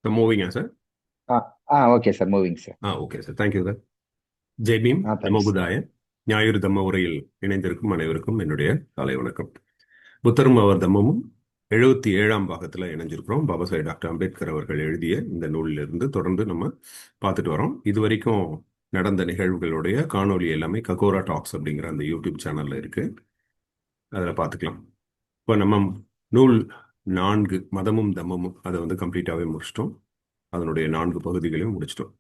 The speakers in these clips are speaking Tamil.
மூவிங்கா sir? Okay sir, moving sir. Okay sir, thank you sir. Jai Bhim, நமோ தேங்க்ஸ். புதாய. ஞாயிறு தம்ம உரையில் இணைந்திருக்கும் அனைவருக்கும் என்னுடைய காலை வணக்கம். புத்தரும் அவர் தம்மமும் 77ஆம் பாகத்தில் இணைஞ்சிருக்கிறோம். பாபா சாஹேப் டாக்டர் அம்பேத்கர் அவர்கள் எழுதிய இந்த நூலிலிருந்து தொடர்ந்து நம்ம பார்த்துட்டு வரோம். இது வரைக்கும் நடந்த நிகழ்வுகளுடைய காணொலி எல்லாமே ககோரா டாக்ஸ் அப்படிங்கிற அந்த யூடியூப் சேனல்ல இருக்கு. அதில் பார்த்துக்கலாம். இப்போ நம்ம நூல் 4 மதமும் தம்மமும் அதை வந்து கம்ப்ளீட்டாகவே முடிச்சிட்டோம். அதனுடைய 4 பகுதிகளையும் முடிச்சிட்டோம்.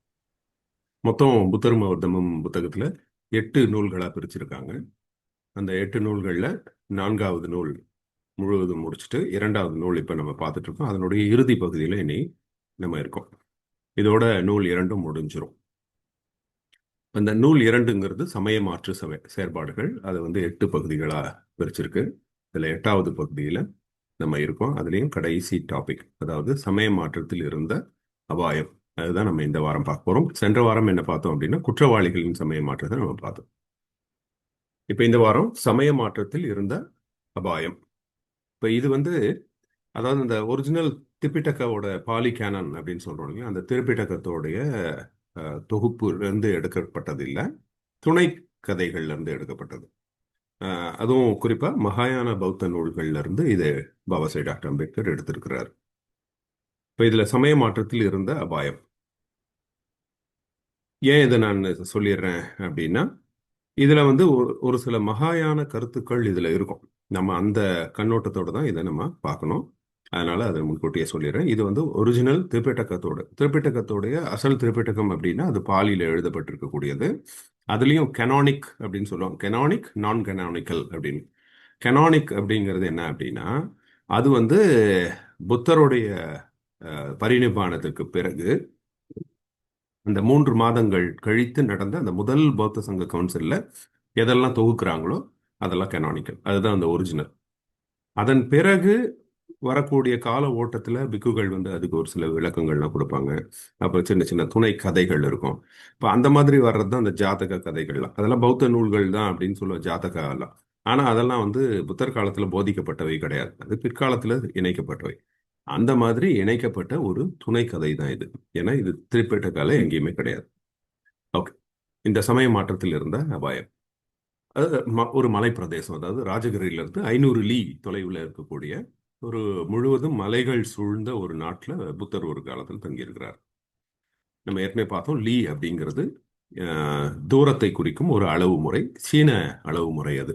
மொத்தம் புத்தரும் அவர் தம்மமும் புத்தகத்தில் 8 நூல்களாக பிரிச்சிருக்காங்க. அந்த 8 நூல்களில் 4வது நூல் முழுவதும் முடிச்சுட்டு 2வது நூல் இப்போ நம்ம பார்த்துட்டு இருக்கோம். அதனுடைய இறுதி பகுதியில் இனி நம்ம இருக்கோம். இதோட நூல் 2ம் முடிஞ்சிடும். அந்த நூல் 2ங்கிறது சமய மாற்று செயற்பாடுகள். அதை வந்து 8 பகுதிகளாக பிரிச்சிருக்கு. இதில் 8வது பகுதியில் நம்ம இருக்கோம். அதுலேயும் கடைசி டாபிக், அதாவது சமய மாற்றத்தில் இருந்த அபாயம். அதுதான் நம்ம இந்த வாரம் பார்க்க போகிறோம். சென்ற வாரம் என்ன பார்த்தோம் அப்படின்னா, குற்றவாளிகளின் சமய மாற்றத்தை நம்ம பார்த்தோம். இப்போ இந்த வாரம் சமய மாற்றத்தில் இருந்த அபாயம். இப்போ இது வந்து, அதாவது இந்த ஒரிஜினல் திரிபிடகாவோட பாலி கேனன் அப்படின்னு சொல்றோம் இல்லையா, அந்த திரிபிடகத்தோடைய தொகுப்புலேருந்து எடுக்கப்பட்டது இல்லை, துணை கதைகள்ல இருந்து எடுக்கப்பட்டது. அதுவும் குறிப்பா மகாயான பௌத்த நூல்கள்ல இருந்து இது பாபா சாஹேப் டாக்டர் அம்பேத்கர் எடுத்திருக்கிறார். இப்போ இதுல சமய மாற்றத்தில் இருந்த அபாயம் ஏன் இதை நான் சொல்லிடுறேன் அப்படின்னா, இதுல வந்து ஒரு சில மகாயான கருத்துக்கள் இதுல இருக்கும். நம்ம அந்த கண்ணோட்டத்தோட தான் இதை நம்ம பார்க்கணும். அதனால அதை முன்கூட்டியே சொல்லிடுறேன். இது வந்து ஒரிஜினல் திரிபிடகத்தோடைய அசல் திரிபிடகம் அப்படின்னா அது பாலியில எழுதப்பட்டிருக்கக்கூடியது. அதுலயும் கெனானிக் அப்படின்னு சொல்லுவாங்க. கெனானிக், நான் கெனானிக்கல் அப்படின்னு. கெனானிக் அப்படிங்கிறது என்ன அப்படின்னா, அது வந்து புத்தருடைய பரிநிபானத்துக்கு பிறகு அந்த 3 மாதங்கள் கழித்து நடந்த அந்த முதல் பௌத்த சங்க கவுன்சில்ல எதெல்லாம் தொகுக்கிறாங்களோ அதெல்லாம் கெனானிக்கல். அதுதான் அந்த ஒரிஜினல். அதன் பிறகு வரக்கூடிய கால ஓட்டத்தில் பிக்குகள் வந்து அதுக்கு ஒரு சில விளக்கங்கள்லாம் கொடுப்பாங்க. அப்புறம் சின்ன சின்ன துணை கதைகள் இருக்கும். இப்போ அந்த மாதிரி வர்றது தான் அந்த ஜாதக கதைகள்லாம். அதெல்லாம் பௌத்த நூல்கள் தான் அப்படின்னு சொல்லுவோம், ஜாதகா எல்லாம். ஆனால் அதெல்லாம் வந்து புத்தர் காலத்தில் போதிக்கப்பட்டவை கிடையாது. அது பிற்காலத்தில் இணைக்கப்பட்டவை. அந்த மாதிரி இணைக்கப்பட்ட ஒரு துணை கதை தான் இது. ஏன்னா இது திரிபிடகால எங்கேயுமே கிடையாது. ஓகே. இந்த சமய மாற்றத்தில் இருந்த அபாயம், அது ஒரு மலை பிரதேசம். அதாவது ராஜகிரியிலிருந்து 500 லீ தொலைவில் இருக்கக்கூடிய ஒரு முழுவதும் மலைகள் சூழ்ந்த ஒரு நாட்டில் புத்தர் ஒரு காலத்தில் தங்கியிருக்கிறார். நம்ம ஏற்கனவே பார்த்தோம், லீ அப்படிங்கிறது தூரத்தை குறிக்கும் ஒரு அளவு முறை, சீன அளவு முறை அது.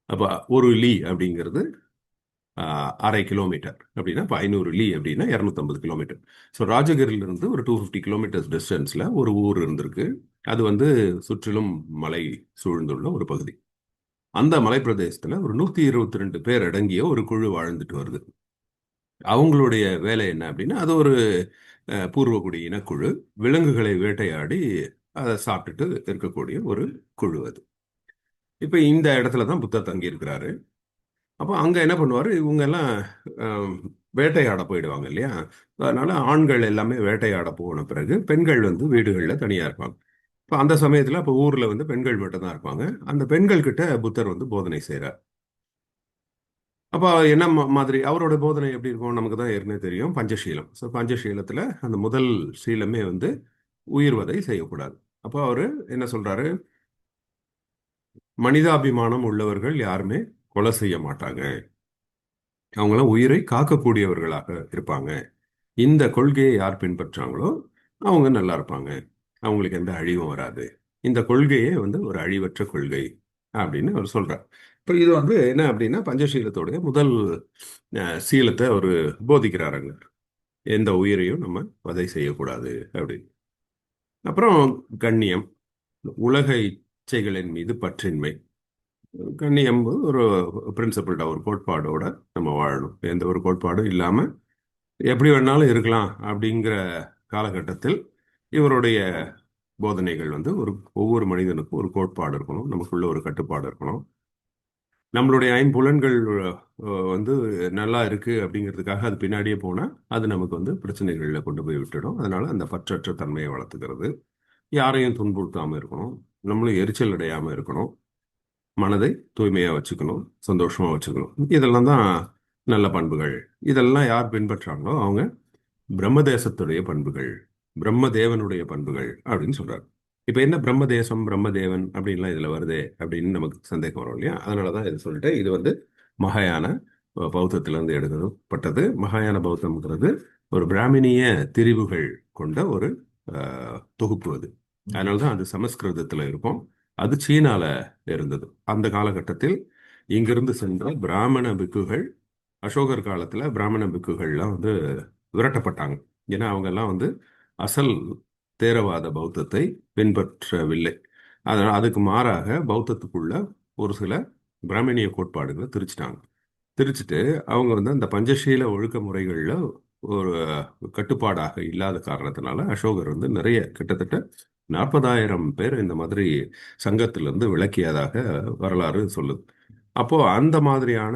அப்போ ஒரு லீ அப்படிங்கிறது 1/2 கிலோமீட்டர் அப்படின்னா, இப்போ 500 லீ அப்படின்னா 250 கிலோமீட்டர். ஸோ ராஜகிரிலிருந்து ஒரு 250 கிலோமீட்டர்ஸ் டிஸ்டன்ஸில் ஒரு ஊர் இருந்திருக்கு. அது வந்து சுற்றிலும் மலை சூழ்ந்துள்ள ஒரு பகுதி. அந்த மலை பிரதேசத்துல ஒரு 122 பேர் அடங்கிய ஒரு குழு வாழ்ந்துட்டு வருது. அவங்களுடைய வேலை என்ன அப்படின்னா, அது ஒரு பூர்வகுடி இனக்குழு. விலங்குகளை வேட்டையாடி அதை சாப்பிட்டுட்டு இருக்கக்கூடிய ஒரு குழு அது. இப்ப இந்த இடத்துல தான் புத்தர் தங்கி இருக்கிறாரு. அப்போ அங்க என்ன பண்ணுவாரு, இவங்க எல்லாம் வேட்டையாட போயிடுவாங்க இல்லையா. அதனால ஆண்கள் எல்லாமே வேட்டையாட போன பிறகு பெண்கள் வந்து வீடுகளில் தனியா இருப்பாங்க. இப்போ அந்த சமயத்துல இப்போ ஊர்ல வந்து பெண்கள் மட்டும் தான் இருப்பாங்க. அந்த பெண்கள் கிட்ட புத்தர் வந்து போதனை செய்கிறார். அப்போ என்ன மாதிரி அவரோட போதனை எப்படி இருக்கும் நமக்கு தான் ஏற்கனவே தெரியும், பஞ்சசீலம். ஸோ பஞ்சசீலத்தில் அந்த முதல் சீலமே வந்து உயிர்வதை செய்யக்கூடாது. அப்போ அவர் என்ன சொல்றாரு, மனிதாபிமானம் உள்ளவர்கள் யாருமே கொலை செய்ய மாட்டாங்க, அவங்களாம் உயிரை காக்கக்கூடியவர்களாக இருப்பாங்க. இந்த கொள்கையை யார் பின்பற்றாங்களோ அவங்க நல்லா இருப்பாங்க, அவங்களுக்கு எந்த அழிவும் வராது. இந்த கொள்கையே வந்து ஒரு அழிவற்ற கொள்கை அப்படின்னு அவர் சொல்றார். இப்போ இது வந்து என்ன அப்படின்னா, பஞ்சசீலத்தோடைய முதல் சீலத்தை அவர் போதிக்கிறாருங்க. எந்த உயிரையும் நம்ம வதை செய்யக்கூடாது அப்படின்னு. அப்புறம் கண்ணியம், உலக இச்சைகளின் மீது பற்றின்மை. கண்ணியம் ஒரு பிரின்சிபிள்டா, ஒரு கோட்பாடோட நம்ம வாழணும். எந்த ஒரு கோட்பாடும் இல்லாம எப்படி வேணாலும் இருக்கலாம் அப்படிங்கிற காலகட்டத்தில் இவருடைய போதனைகள் வந்து ஒவ்வொரு மனிதனுக்கும் ஒரு கோட்பாடு இருக்கணும், நமக்குள்ள ஒரு கட்டுப்பாடு இருக்கணும். நம்மளுடைய ஐம்புலன்கள் வந்து நல்லா இருக்கு அப்படிங்கிறதுக்காக அது பின்னாடியே போனால் அது நமக்கு வந்து பிரச்சனைகளில் கொண்டு போய் விட்டுடும். அதனால அந்த பற்றற்ற தன்மையை வளர்த்துக்கிறது, யாரையும் துன்புறுத்தாமல் இருக்கணும், நம்மளும் எரிச்சல் அடையாமல் இருக்கணும், மனதை தூய்மையாக வச்சுக்கணும், சந்தோஷமாக வச்சுக்கணும். இதெல்லாம் தான் நல்ல பண்புகள். இதெல்லாம் யார் பின்பற்றாங்களோ அவங்க பிரம்மதேசத்துடைய பண்புகள், பிரம்மதேவனுடைய பண்புகள் அப்படின்னு சொல்றாரு. இப்ப என்ன பிரம்மதேசம் பிரம்மதேவன் அப்படின்லாம் இதுல வருதே அப்படின்னு நமக்கு சந்தேகம் வரும் இல்லையா? அதனாலதான் இது சொல்லிட்டு இது வந்து மகாயான பௌத்தத்துல இருந்து எடுக்கப்பட்டது. மகாயான பௌத்தம்ங்கிறது ஒரு பிராமணிய திரிவுகள் கொண்ட ஒரு தொகுப்பு அது. அதனாலதான் அது சமஸ்கிருதத்துல இருக்கும். அது சீனால இருந்தது அந்த காலகட்டத்தில். இங்கிருந்து சென்ற பிராமண பிக்குகள் அசோகர் காலத்துல பிராமண பிக்குகள்லாம் வந்து விரட்டப்பட்டாங்க. ஏன்னா அவங்க எல்லாம் வந்து அசல் தேரவாத பௌத்தத்தை பின்பற்றவில்லை. அதனால் அதுக்கு மாறாக பௌத்தத்துக்குள்ள ஒரு சில பிராமணிய கோட்பாடுகளை திரிச்சிட்டாங்க. திரிச்சிட்டு அவங்க வந்து அந்த பஞ்சசீல ஒழுக்க முறைகள்ல ஒரு கட்டுப்பாடாக இல்லாத காரணத்தினால அசோகர் வந்து நிறைய கிட்டத்தட்ட 40,000 பேர் இந்த மாதிரி சங்கத்திலிருந்து விலக்கியதாக வரலாறு சொல்லுது. அப்போ அந்த மாதிரியான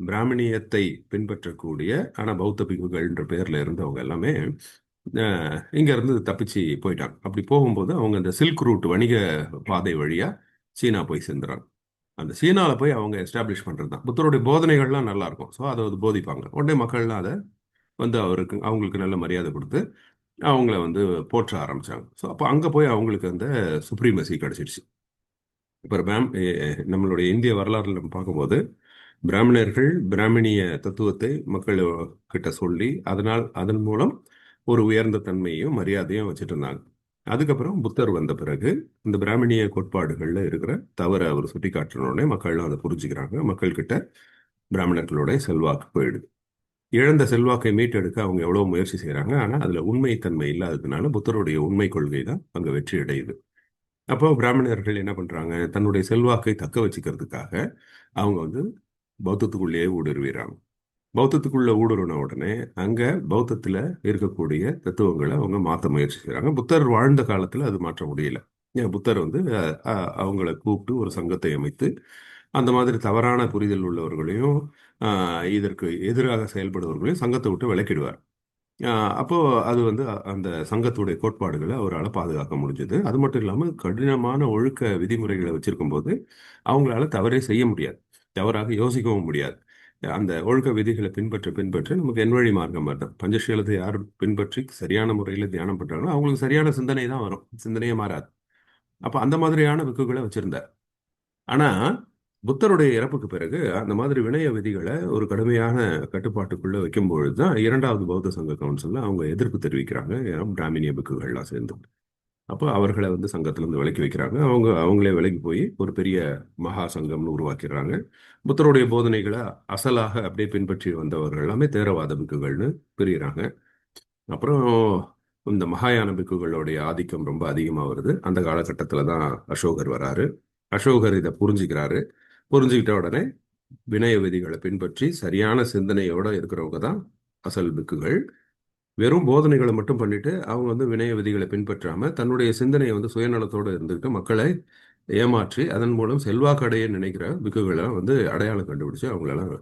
பிராமணியத்தை பின்பற்றக்கூடிய ஆனா பௌத்த பிக்குகள்ன்ற பேர்ல இருந்தவங்க எல்லாமே இங்க இருந்து தப்பிச்சு போயிட்டாங்க. அப்படி போகும்போது அவங்க அந்த சில்க் ரூட் வணிக பாதை வழியா சீனா போய் சேர்ந்துறாங்க. அந்த சீனால போய் அவங்க எஸ்டாப்ளிஷ் பண்றது தான் புத்தருடைய போதனைகள்லாம் நல்லா இருக்கும். ஸோ அதை வந்து போதிப்பாங்க. உடனே மக்கள்லாம் அதை வந்து அவங்களுக்கு நல்ல மரியாதை கொடுத்து அவங்கள வந்து போற்ற ஆரம்பிச்சாங்க. ஸோ அப்போ அங்கே போய் அவங்களுக்கு அந்த சுப்ரீமசி கிடைச்சிடுச்சு. இப்போ நம்மளுடைய இந்திய வரலாறுல நம்ம பார்க்கும்போது பிராமணர்கள் பிராமணிய தத்துவத்தை மக்கள் கிட்ட சொல்லி அதன் மூலம் ஒரு உயர்ந்த தன்மையையும் மரியாதையும் வச்சுட்டு இருந்தாங்க. அதுக்கப்புறம் புத்தர் வந்த பிறகு இந்த பிராமணிய கோட்பாடுகள்ல இருக்கிற தவறை அவர் சுட்டி காட்டினோடனே மக்கள்லாம் அதை புரிஞ்சுக்கிறாங்க. மக்கள்கிட்ட பிராமணர்களுடைய செல்வாக்கு போயிடுது. இழந்த செல்வாக்கை மீட்டெடுக்க அவங்க எவ்வளவு முயற்சி செய்யறாங்க. ஆனா அதுல உண்மைத்தன்மை இல்லாததுனால புத்தருடைய உண்மை கொள்கை தான் அங்க வெற்றி அடையுது. அப்போ பிராமணர்கள் என்ன பண்றாங்க? தன்னுடைய செல்வாக்கை தக்க வச்சுக்கிறதுக்காக அவங்க வந்து பௌத்தத்துக்குள்ளேயே ஊடுருவிறாங்க. பௌத்தத்துக்குள்ள ஊடுருவின உடனே அங்க பௌத்தத்துல இருக்கக்கூடிய தத்துவங்களை அவங்க மாற்ற முயற்சி செய்றாங்க. புத்தர் வாழ்ந்த காலத்துல அது மாற்ற முடியல. ஏன் புத்தர் வந்து அவங்கள கூப்பிட்டு ஒரு சங்கத்தை அமைத்து அந்த மாதிரி தவறான புரிதல் உள்ளவர்களையும் இதற்கு எதிராக செயல்படுபவர்களையும் சங்கத்தை விட்டு விலக்கிடுவார். அப்போ அது வந்து அந்த சங்கத்துடைய கோட்பாடுகளை அவரால் பாதுகாக்க முடிஞ்சது. அது மட்டும் இல்லாமல் கடினமான ஒழுக்க விதிமுறைகளை வச்சிருக்கும் போது அவங்களால தவறே செய்ய முடியாது, தவறாக யோசிக்கவும் முடியாது. அந்த ஒழுக்க விதிகளை பின்பற்ற பின்பற்ற நமக்கு என்வழி மார்க்கம் வருது. பஞ்சசீலத்தை யார் பின்பற்றி சரியான முறையில் தியானம் பண்றாங்களோ அவங்களுக்கு சரியான சிந்தனை தான் வரும், சிந்தனையே மாறாது. அப்ப அந்த மாதிரியான விக்குகளை வச்சிருந்தார். ஆனா புத்தருடைய இறப்புக்கு பிறகு அந்த மாதிரி வினய விதிகளை ஒரு கடுமையான கட்டுப்பாட்டுக்குள்ள வைக்கும்பொழுது தான் இரண்டாவது பௌத்த சங்க கவுன்சில்ல அவங்க எதிர்ப்பு தெரிவிக்கிறாங்க. ஏன்னா பிராமணிய பிக்குகள்லாம் சேர்ந்து அப்போ அவர்களை வந்து சங்கத்திலிருந்து விலக்கி வைக்கிறாங்க. அவங்களே விலகி போய் ஒரு பெரிய மகா சங்கம்னு உருவாக்கிடுறாங்க. புத்தருடைய போதனைகளை அசலாக அப்படியே பின்பற்றி வந்தவர்கள் எல்லாமே தேரவாத பிக்குகள்னு பிரிகிறாங்க. அப்புறம் இந்த மகாயான பிக்குகளுடைய ஆதிக்கம் ரொம்ப அதிகமாக வருது. அந்த காலகட்டத்தில் தான் அசோகர் வராரு. அசோகர் இதை புரிஞ்சுக்கிறாரு. புரிஞ்சுக்கிட்ட உடனே வினய விதிகளை பின்பற்றி சரியான சிந்தனையோட இருக்கிறவங்க தான் அசல் பிக்குகள். வெறும் போதனைகளை மட்டும் பண்ணிட்டு அவங்க வந்து வினய விதிகளை பின்பற்றாம தன்னுடைய சிந்தனையை வந்து சுயநலத்தோடு இருந்துகிட்டு மக்களை ஏமாற்றி அதன் மூலம் செல்வாக்கு அடைய நினைக்கிற பிக்குகளை வந்து அடையாளம் கண்டுபிடிச்சு அவங்களெல்லாம்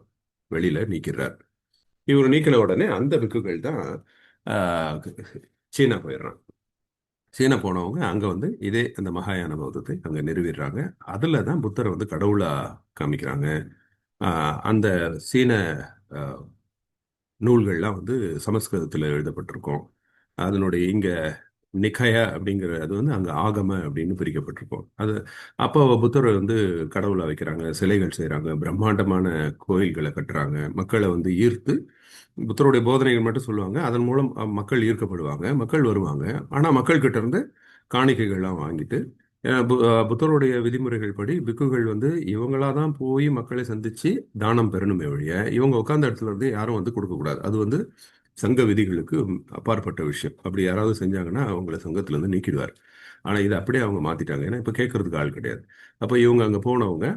வெளியில நீக்கிறார். இவர் நீக்கின உடனே அந்த பிக்குகள் தான் ஆஹ், சீனா போயிடுறாங்க. சீனா போனவங்க அங்க வந்து இதே அந்த மகாயான பௌத்தத்தை அங்க நிறுவிடுறாங்க. அதுல தான் புத்தரை வந்து கடவுளா காமிக்கிறாங்க. அந்த சீன ஆஹ், நூல்கள்லாம் வந்து சமஸ்கிருதத்தில் எழுதப்பட்டிருக்கும். அதனுடைய இங்க நிக்கய அப்படிங்கிற அது வந்து அங்க ஆகம அப்படின்னு பிரிக்கப்பட்டிருக்கும். அது அப்போ புத்தரை வந்து கடவுளா வைக்கிறாங்க, சிலைகள் செய்றாங்க, பிரம்மாண்டமான கோயில்களை கட்டுறாங்க, மக்களை வந்து ஈர்த்து புத்தருடைய போதனைகள் மட்டும் சொல்லுவாங்க. அதன் மூலம் மக்கள் ஈர்க்கப்படுவாங்க, மக்கள் வருவாங்க. ஆனா மக்கள் கிட்ட இருந்து காணிக்கைகள்லாம் வாங்கிட்டு புத்தருடைய விதிமுறைகள் படி பிக்குகள் வந்து இவங்களா தான் போய் மக்களை சந்திச்சு தானம் பெறணுமே ஒழிய இவங்க உட்கார்ந்த இடத்துல இருந்து யாரும் வந்து கொடுக்கக்கூடாது. அது வந்து சங்க விதிகளுக்கு அப்பாற்பட்ட விஷயம். அப்படி யாராவது செஞ்சாங்கன்னா அவங்கள சங்கத்துல இருந்து நீக்கிடுவார். ஆனா இதை அப்படியே அவங்க மாத்திட்டாங்க. ஏன்னா இப்ப கேட்கறதுக்கு ஆள் கிடையாது. அப்ப இவங்க அங்க போனவங்க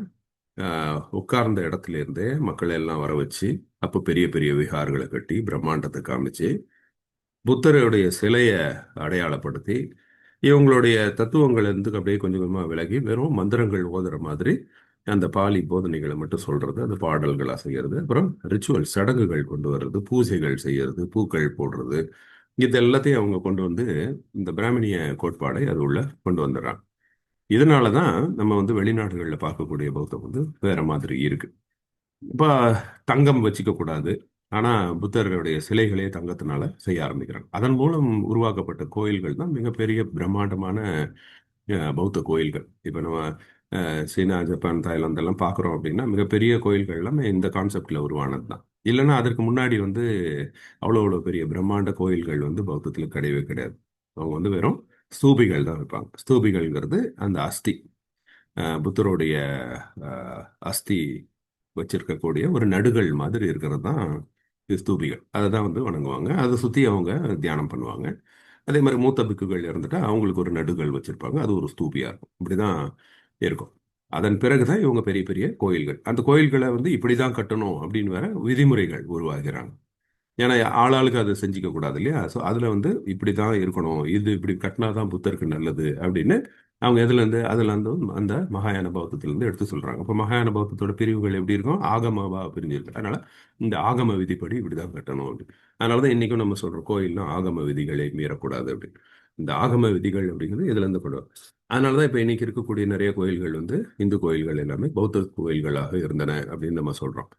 உட்கார்ந்த இடத்துல இருந்தே மக்களை எல்லாம் வர வச்சு அப்ப பெரிய பெரிய விஹாரங்களை கட்டி பிரம்மாண்டத்தை காமிச்சு புத்தருடைய சிலையை அடையாளப்படுத்தி இவங்களுடைய தத்துவங்கள் இருந்து அப்படியே கொஞ்சம் கொஞ்சமா விலகி வெறும் மந்திரங்கள் ஓதுற மாதிரி அந்த பாலி போதனைகளை மட்டும் சொல்றது, அந்த பாடல்களா செய்யறது, அப்புறம் ரிச்சுவல் சடங்குகள் கொண்டு வர்றது, பூஜைகள் செய்யறது, பூக்கள் போடுறது, இது எல்லாத்தையும் அவங்க கொண்டு வந்து இந்த பிராமணிய கோட்பாடை அது உள்ள கொண்டு வந்துடுறாங்க. இதனாலதான் நம்ம வந்து வெளிநாடுகளில் பார்க்கக்கூடிய பௌத்தம் வந்து வேற மாதிரி இருக்கு. இப்போ தங்கம் வச்சுக்க கூடாது. ஆனா புத்தருடைய சிலைகளே தங்கத்தினால செய்ய ஆரம்பிக்கிறாங்க. அதன் மூலம் உருவாக்கப்பட்ட கோயில்கள் தான் மிகப்பெரிய பிரம்மாண்டமான பௌத்த கோயில்கள். இப்போ நம்ம சீனா, ஜப்பான், தாய்லாந்து எல்லாம் பார்க்குறோம் அப்படின்னா மிகப்பெரிய கோயில்கள் எல்லாமே இந்த கான்செப்ட்ல உருவானது தான். இல்லைன்னா அதற்கு முன்னாடி வந்து அவ்வளோ பெரிய பிரம்மாண்ட கோயில்கள் வந்து பௌத்தத்தில் கிடையவே கிடையாது. அவங்க வந்து வெறும் ஸ்தூபிகள் தான் வைப்பாங்க. ஸ்தூபிகள்ங்கிறது அந்த அஸ்தி, புத்தருடைய அஸ்தி வச்சிருக்கக்கூடிய ஒரு நடுகள் மாதிரி இருக்கிறது தான் ஸ்தூபிகள். அதை தான் வந்து வணங்குவாங்க. அதை சுற்றி அவங்க தியானம் பண்ணுவாங்க. அதே மாதிரி மூத்த பிக்குகள் இருந்துட்டா அவங்களுக்கு ஒரு நடுகள் வச்சிருப்பாங்க. அது ஒரு ஸ்தூபியா இருக்கும். இப்படிதான் இருக்கும். அதன் பிறகுதான் இவங்க பெரிய பெரிய கோயில்கள். அந்த கோயில்களை வந்து இப்படிதான் கட்டணும் அப்படின்னு வேற விதிமுறைகள் உருவாகிறாங்க. ஏன்னா ஆளாளுக்கு அதை செஞ்சுக்க கூடாது இல்லையா? ஸோ அதில் வந்து இப்படி தான் இருக்கணும், இது இப்படி கட்டினா தான் புத்தருக்கு நல்லது அப்படின்னு அவங்க எதுலேருந்து அதுலேருந்து அந்த மகாயான பௌத்தத்திலேருந்து எடுத்து சொல்கிறாங்க. இப்போ மகாயான பௌத்தத்தோட பிரிவுகள் எப்படி இருக்கும்? ஆகமவா பிரிஞ்சிருக்கு. அதனால இந்த ஆகம விதிப்படி இப்படி தான் கட்டணும் அப்படின்னு. அதனால தான் இன்றைக்கும் நம்ம சொல்கிறோம் கோயில்லாம் ஆகம விதிகளை மீறக்கூடாது அப்படின்னு. இந்த ஆகம விதிகள் அப்படிங்கிறது இதுலேருந்து கொண்டு வரும். அதனால தான் இப்போ இன்னைக்கு இருக்கக்கூடிய நிறைய கோயில்கள் வந்து இந்து கோயில்கள் எல்லாமே பௌத்த கோயில்களாக இருந்தன அப்படின்னு நம்ம சொல்கிறோம்.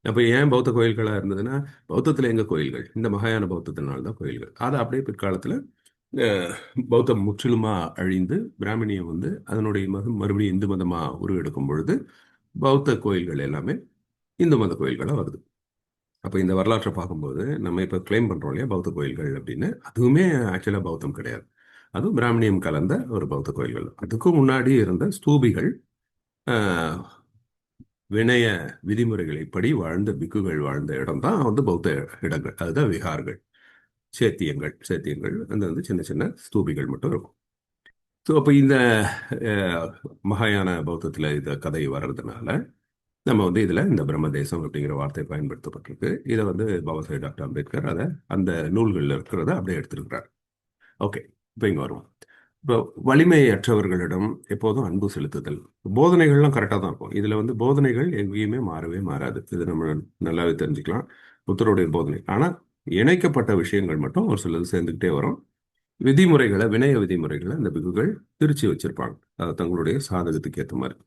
அப்போ ஏன் பௌத்த கோயில்களாக இருந்ததுன்னா பௌத்தத்தில் எங்க கோயில்கள்? இந்த மகாயான பௌத்தத்தினால தான் கோயில்கள். அது அப்படியே பிற்காலத்தில் பௌத்தம் முற்றிலுமா அழிந்து பிராமணியம் வந்து அதனுடைய மதம் மறுபடியும் இந்து மதமா உருவெடுக்கும் பொழுது பௌத்த கோயில்கள் எல்லாமே இந்து மத கோயில்களாக வருது. அப்போ இந்த வரலாற்றை பார்க்கும்போது நம்ம இப்போ கிளைம் பண்றோம் இல்லையா பௌத்த கோயில்கள் அப்படின்னு, அதுவுமே ஆக்சுவலாக பௌத்தம் கிடையாது. அதுவும் பிராமணியம் கலந்த ஒரு பௌத்த கோயில்கள். அதுக்கும் முன்னாடி இருந்த ஸ்தூபிகள் ஆஹ், வினய விதிமுறைகளை வாழ்ந்த பிக்குகள் வாழ்ந்த இடம் தான் வந்து பௌத்த இடங்கள். அதுதான் விகார்கள், சேத்தியங்கள் அந்த வந்து சின்ன சின்ன ஸ்தூபிகள் மட்டும் இருக்கும். ஸோ அப்போ இந்த அஹ், மகாயான பௌத்தத்தில் இந்த கதை வர்றதுனால நம்ம வந்து இதில் இந்த பிரம்மதேசம் அப்படிங்கிற வார்த்தை பயன்படுத்தப்பட்டிருக்கு. இதை வந்து பாபா சாஹேப் டாக்டர் அம்பேத்கர் அதை அந்த நூல்களில் இருக்கிறத அப்படியே எடுத்திருக்கிறார். ஓகே, இப்போ இங்கே வருவோம். இப்போ வலிமையற்றவர்களிடம் எப்போதும் அன்பு செலுத்துதல். போதனைகள்லாம் கரெக்டாக தான் இருக்கும். இதில் வந்து போதனைகள் எங்கேயுமே மாறவே மாறாது. இது நம்ம நல்லாவே தெரிஞ்சுக்கலாம் புத்தருடைய போதனை. ஆனால் இணைக்கப்பட்ட விஷயங்கள் மட்டும் ஒரு சிலது சேர்ந்துக்கிட்டே வரும். விதிமுறைகளை, வினய விதிமுறைகளை அந்த பிக்குகள் பிரித்து வச்சிருப்பாங்க. அது தங்களுடைய சாதகத்துக்கு ஏற்ற மாதிரி.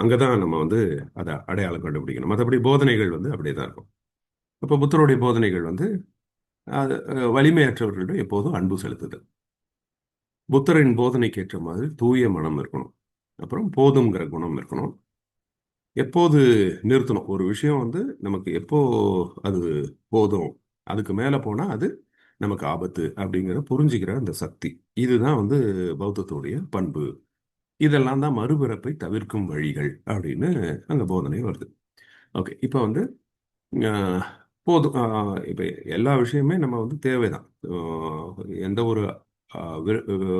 அங்கதான் நம்ம வந்து அதை அடையாளம் கண்டுபிடிக்கணும். மற்றபடி போதனைகள் வந்து அப்படியே தான் இருக்கும். அப்போ புத்தருடைய போதனைகள் வந்து வலிமையற்றவர்களிடம் எப்போதும் அன்பு செலுத்துதல். புத்தரின் போதனைக்கு ஏற்ற மாதிரி தூய மனம் இருக்கணும். அப்புறம் போதுங்கிற குணம் இருக்கணும். எப்போது நிறுத்தணும் ஒரு விஷயம் வந்து நமக்கு எப்போ அது போதும், அதுக்கு மேலே போனால் அது நமக்கு ஆபத்து அப்படிங்கிற புரிஞ்சுக்கிற அந்த சக்தி, இதுதான் வந்து பௌத்தத்துடைய பண்பு. இதெல்லாம் தான் மறுபிறப்பை தவிர்க்கும் வழிகள் அப்படின்னு அங்கே போதனை வருது. ஓகே, இப்போ வந்து ஆஹ், போதும். இப்போ எல்லா விஷயமே நம்ம வந்து தேவைதான். எந்த ஒரு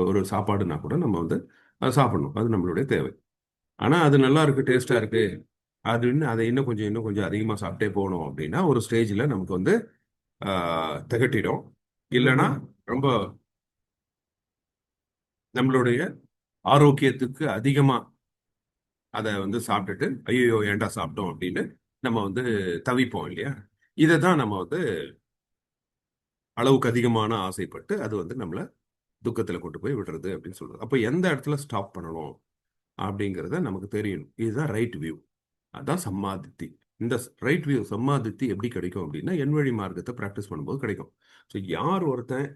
ஒரு சாப்பாடுனா கூட நம்ம வந்து அதை சாப்பிடணும், அது நம்மளுடைய தேவை. ஆனால் அது நல்லா இருக்கு, டேஸ்டா இருக்கு அப்படின்னு அதை இன்னும் கொஞ்சம் அதிகமாக சாப்பிட்டே போகணும் அப்படின்னா ஒரு ஸ்டேஜில் நமக்கு வந்து திகட்டிடும். இல்லைன்னா ரொம்ப நம்மளுடைய ஆரோக்கியத்துக்கு அதிகமாக அதை வந்து சாப்பிட்டுட்டு ஐயோ ஏன்டா சாப்பிட்டோம் அப்படின்னு நம்ம வந்து தவிப்போம் இல்லையா? இதை தான் நம்ம வந்து அளவுக்கு அதிகமான ஆசைப்பட்டு அது வந்து நம்மளை துக்கத்தில் கொண்டு போய் விடுறது அப்படின்னு சொல்றது. அப்போ எந்த இடத்துல ஸ்டாப் பண்ணணும் அப்படிங்கிறத நமக்கு தெரியணும். இதுதான் ரைட் வியூ, அதான் சம்மாதித்தி. இந்த ரைட் வியூ சம்மாதித்தி எப்படி கிடைக்கும் அப்படின்னா எண் வழி மார்க்கத்தை ப்ராக்டிஸ் பண்ணும்போது கிடைக்கும். ஸோ யார் ஒருத்தன்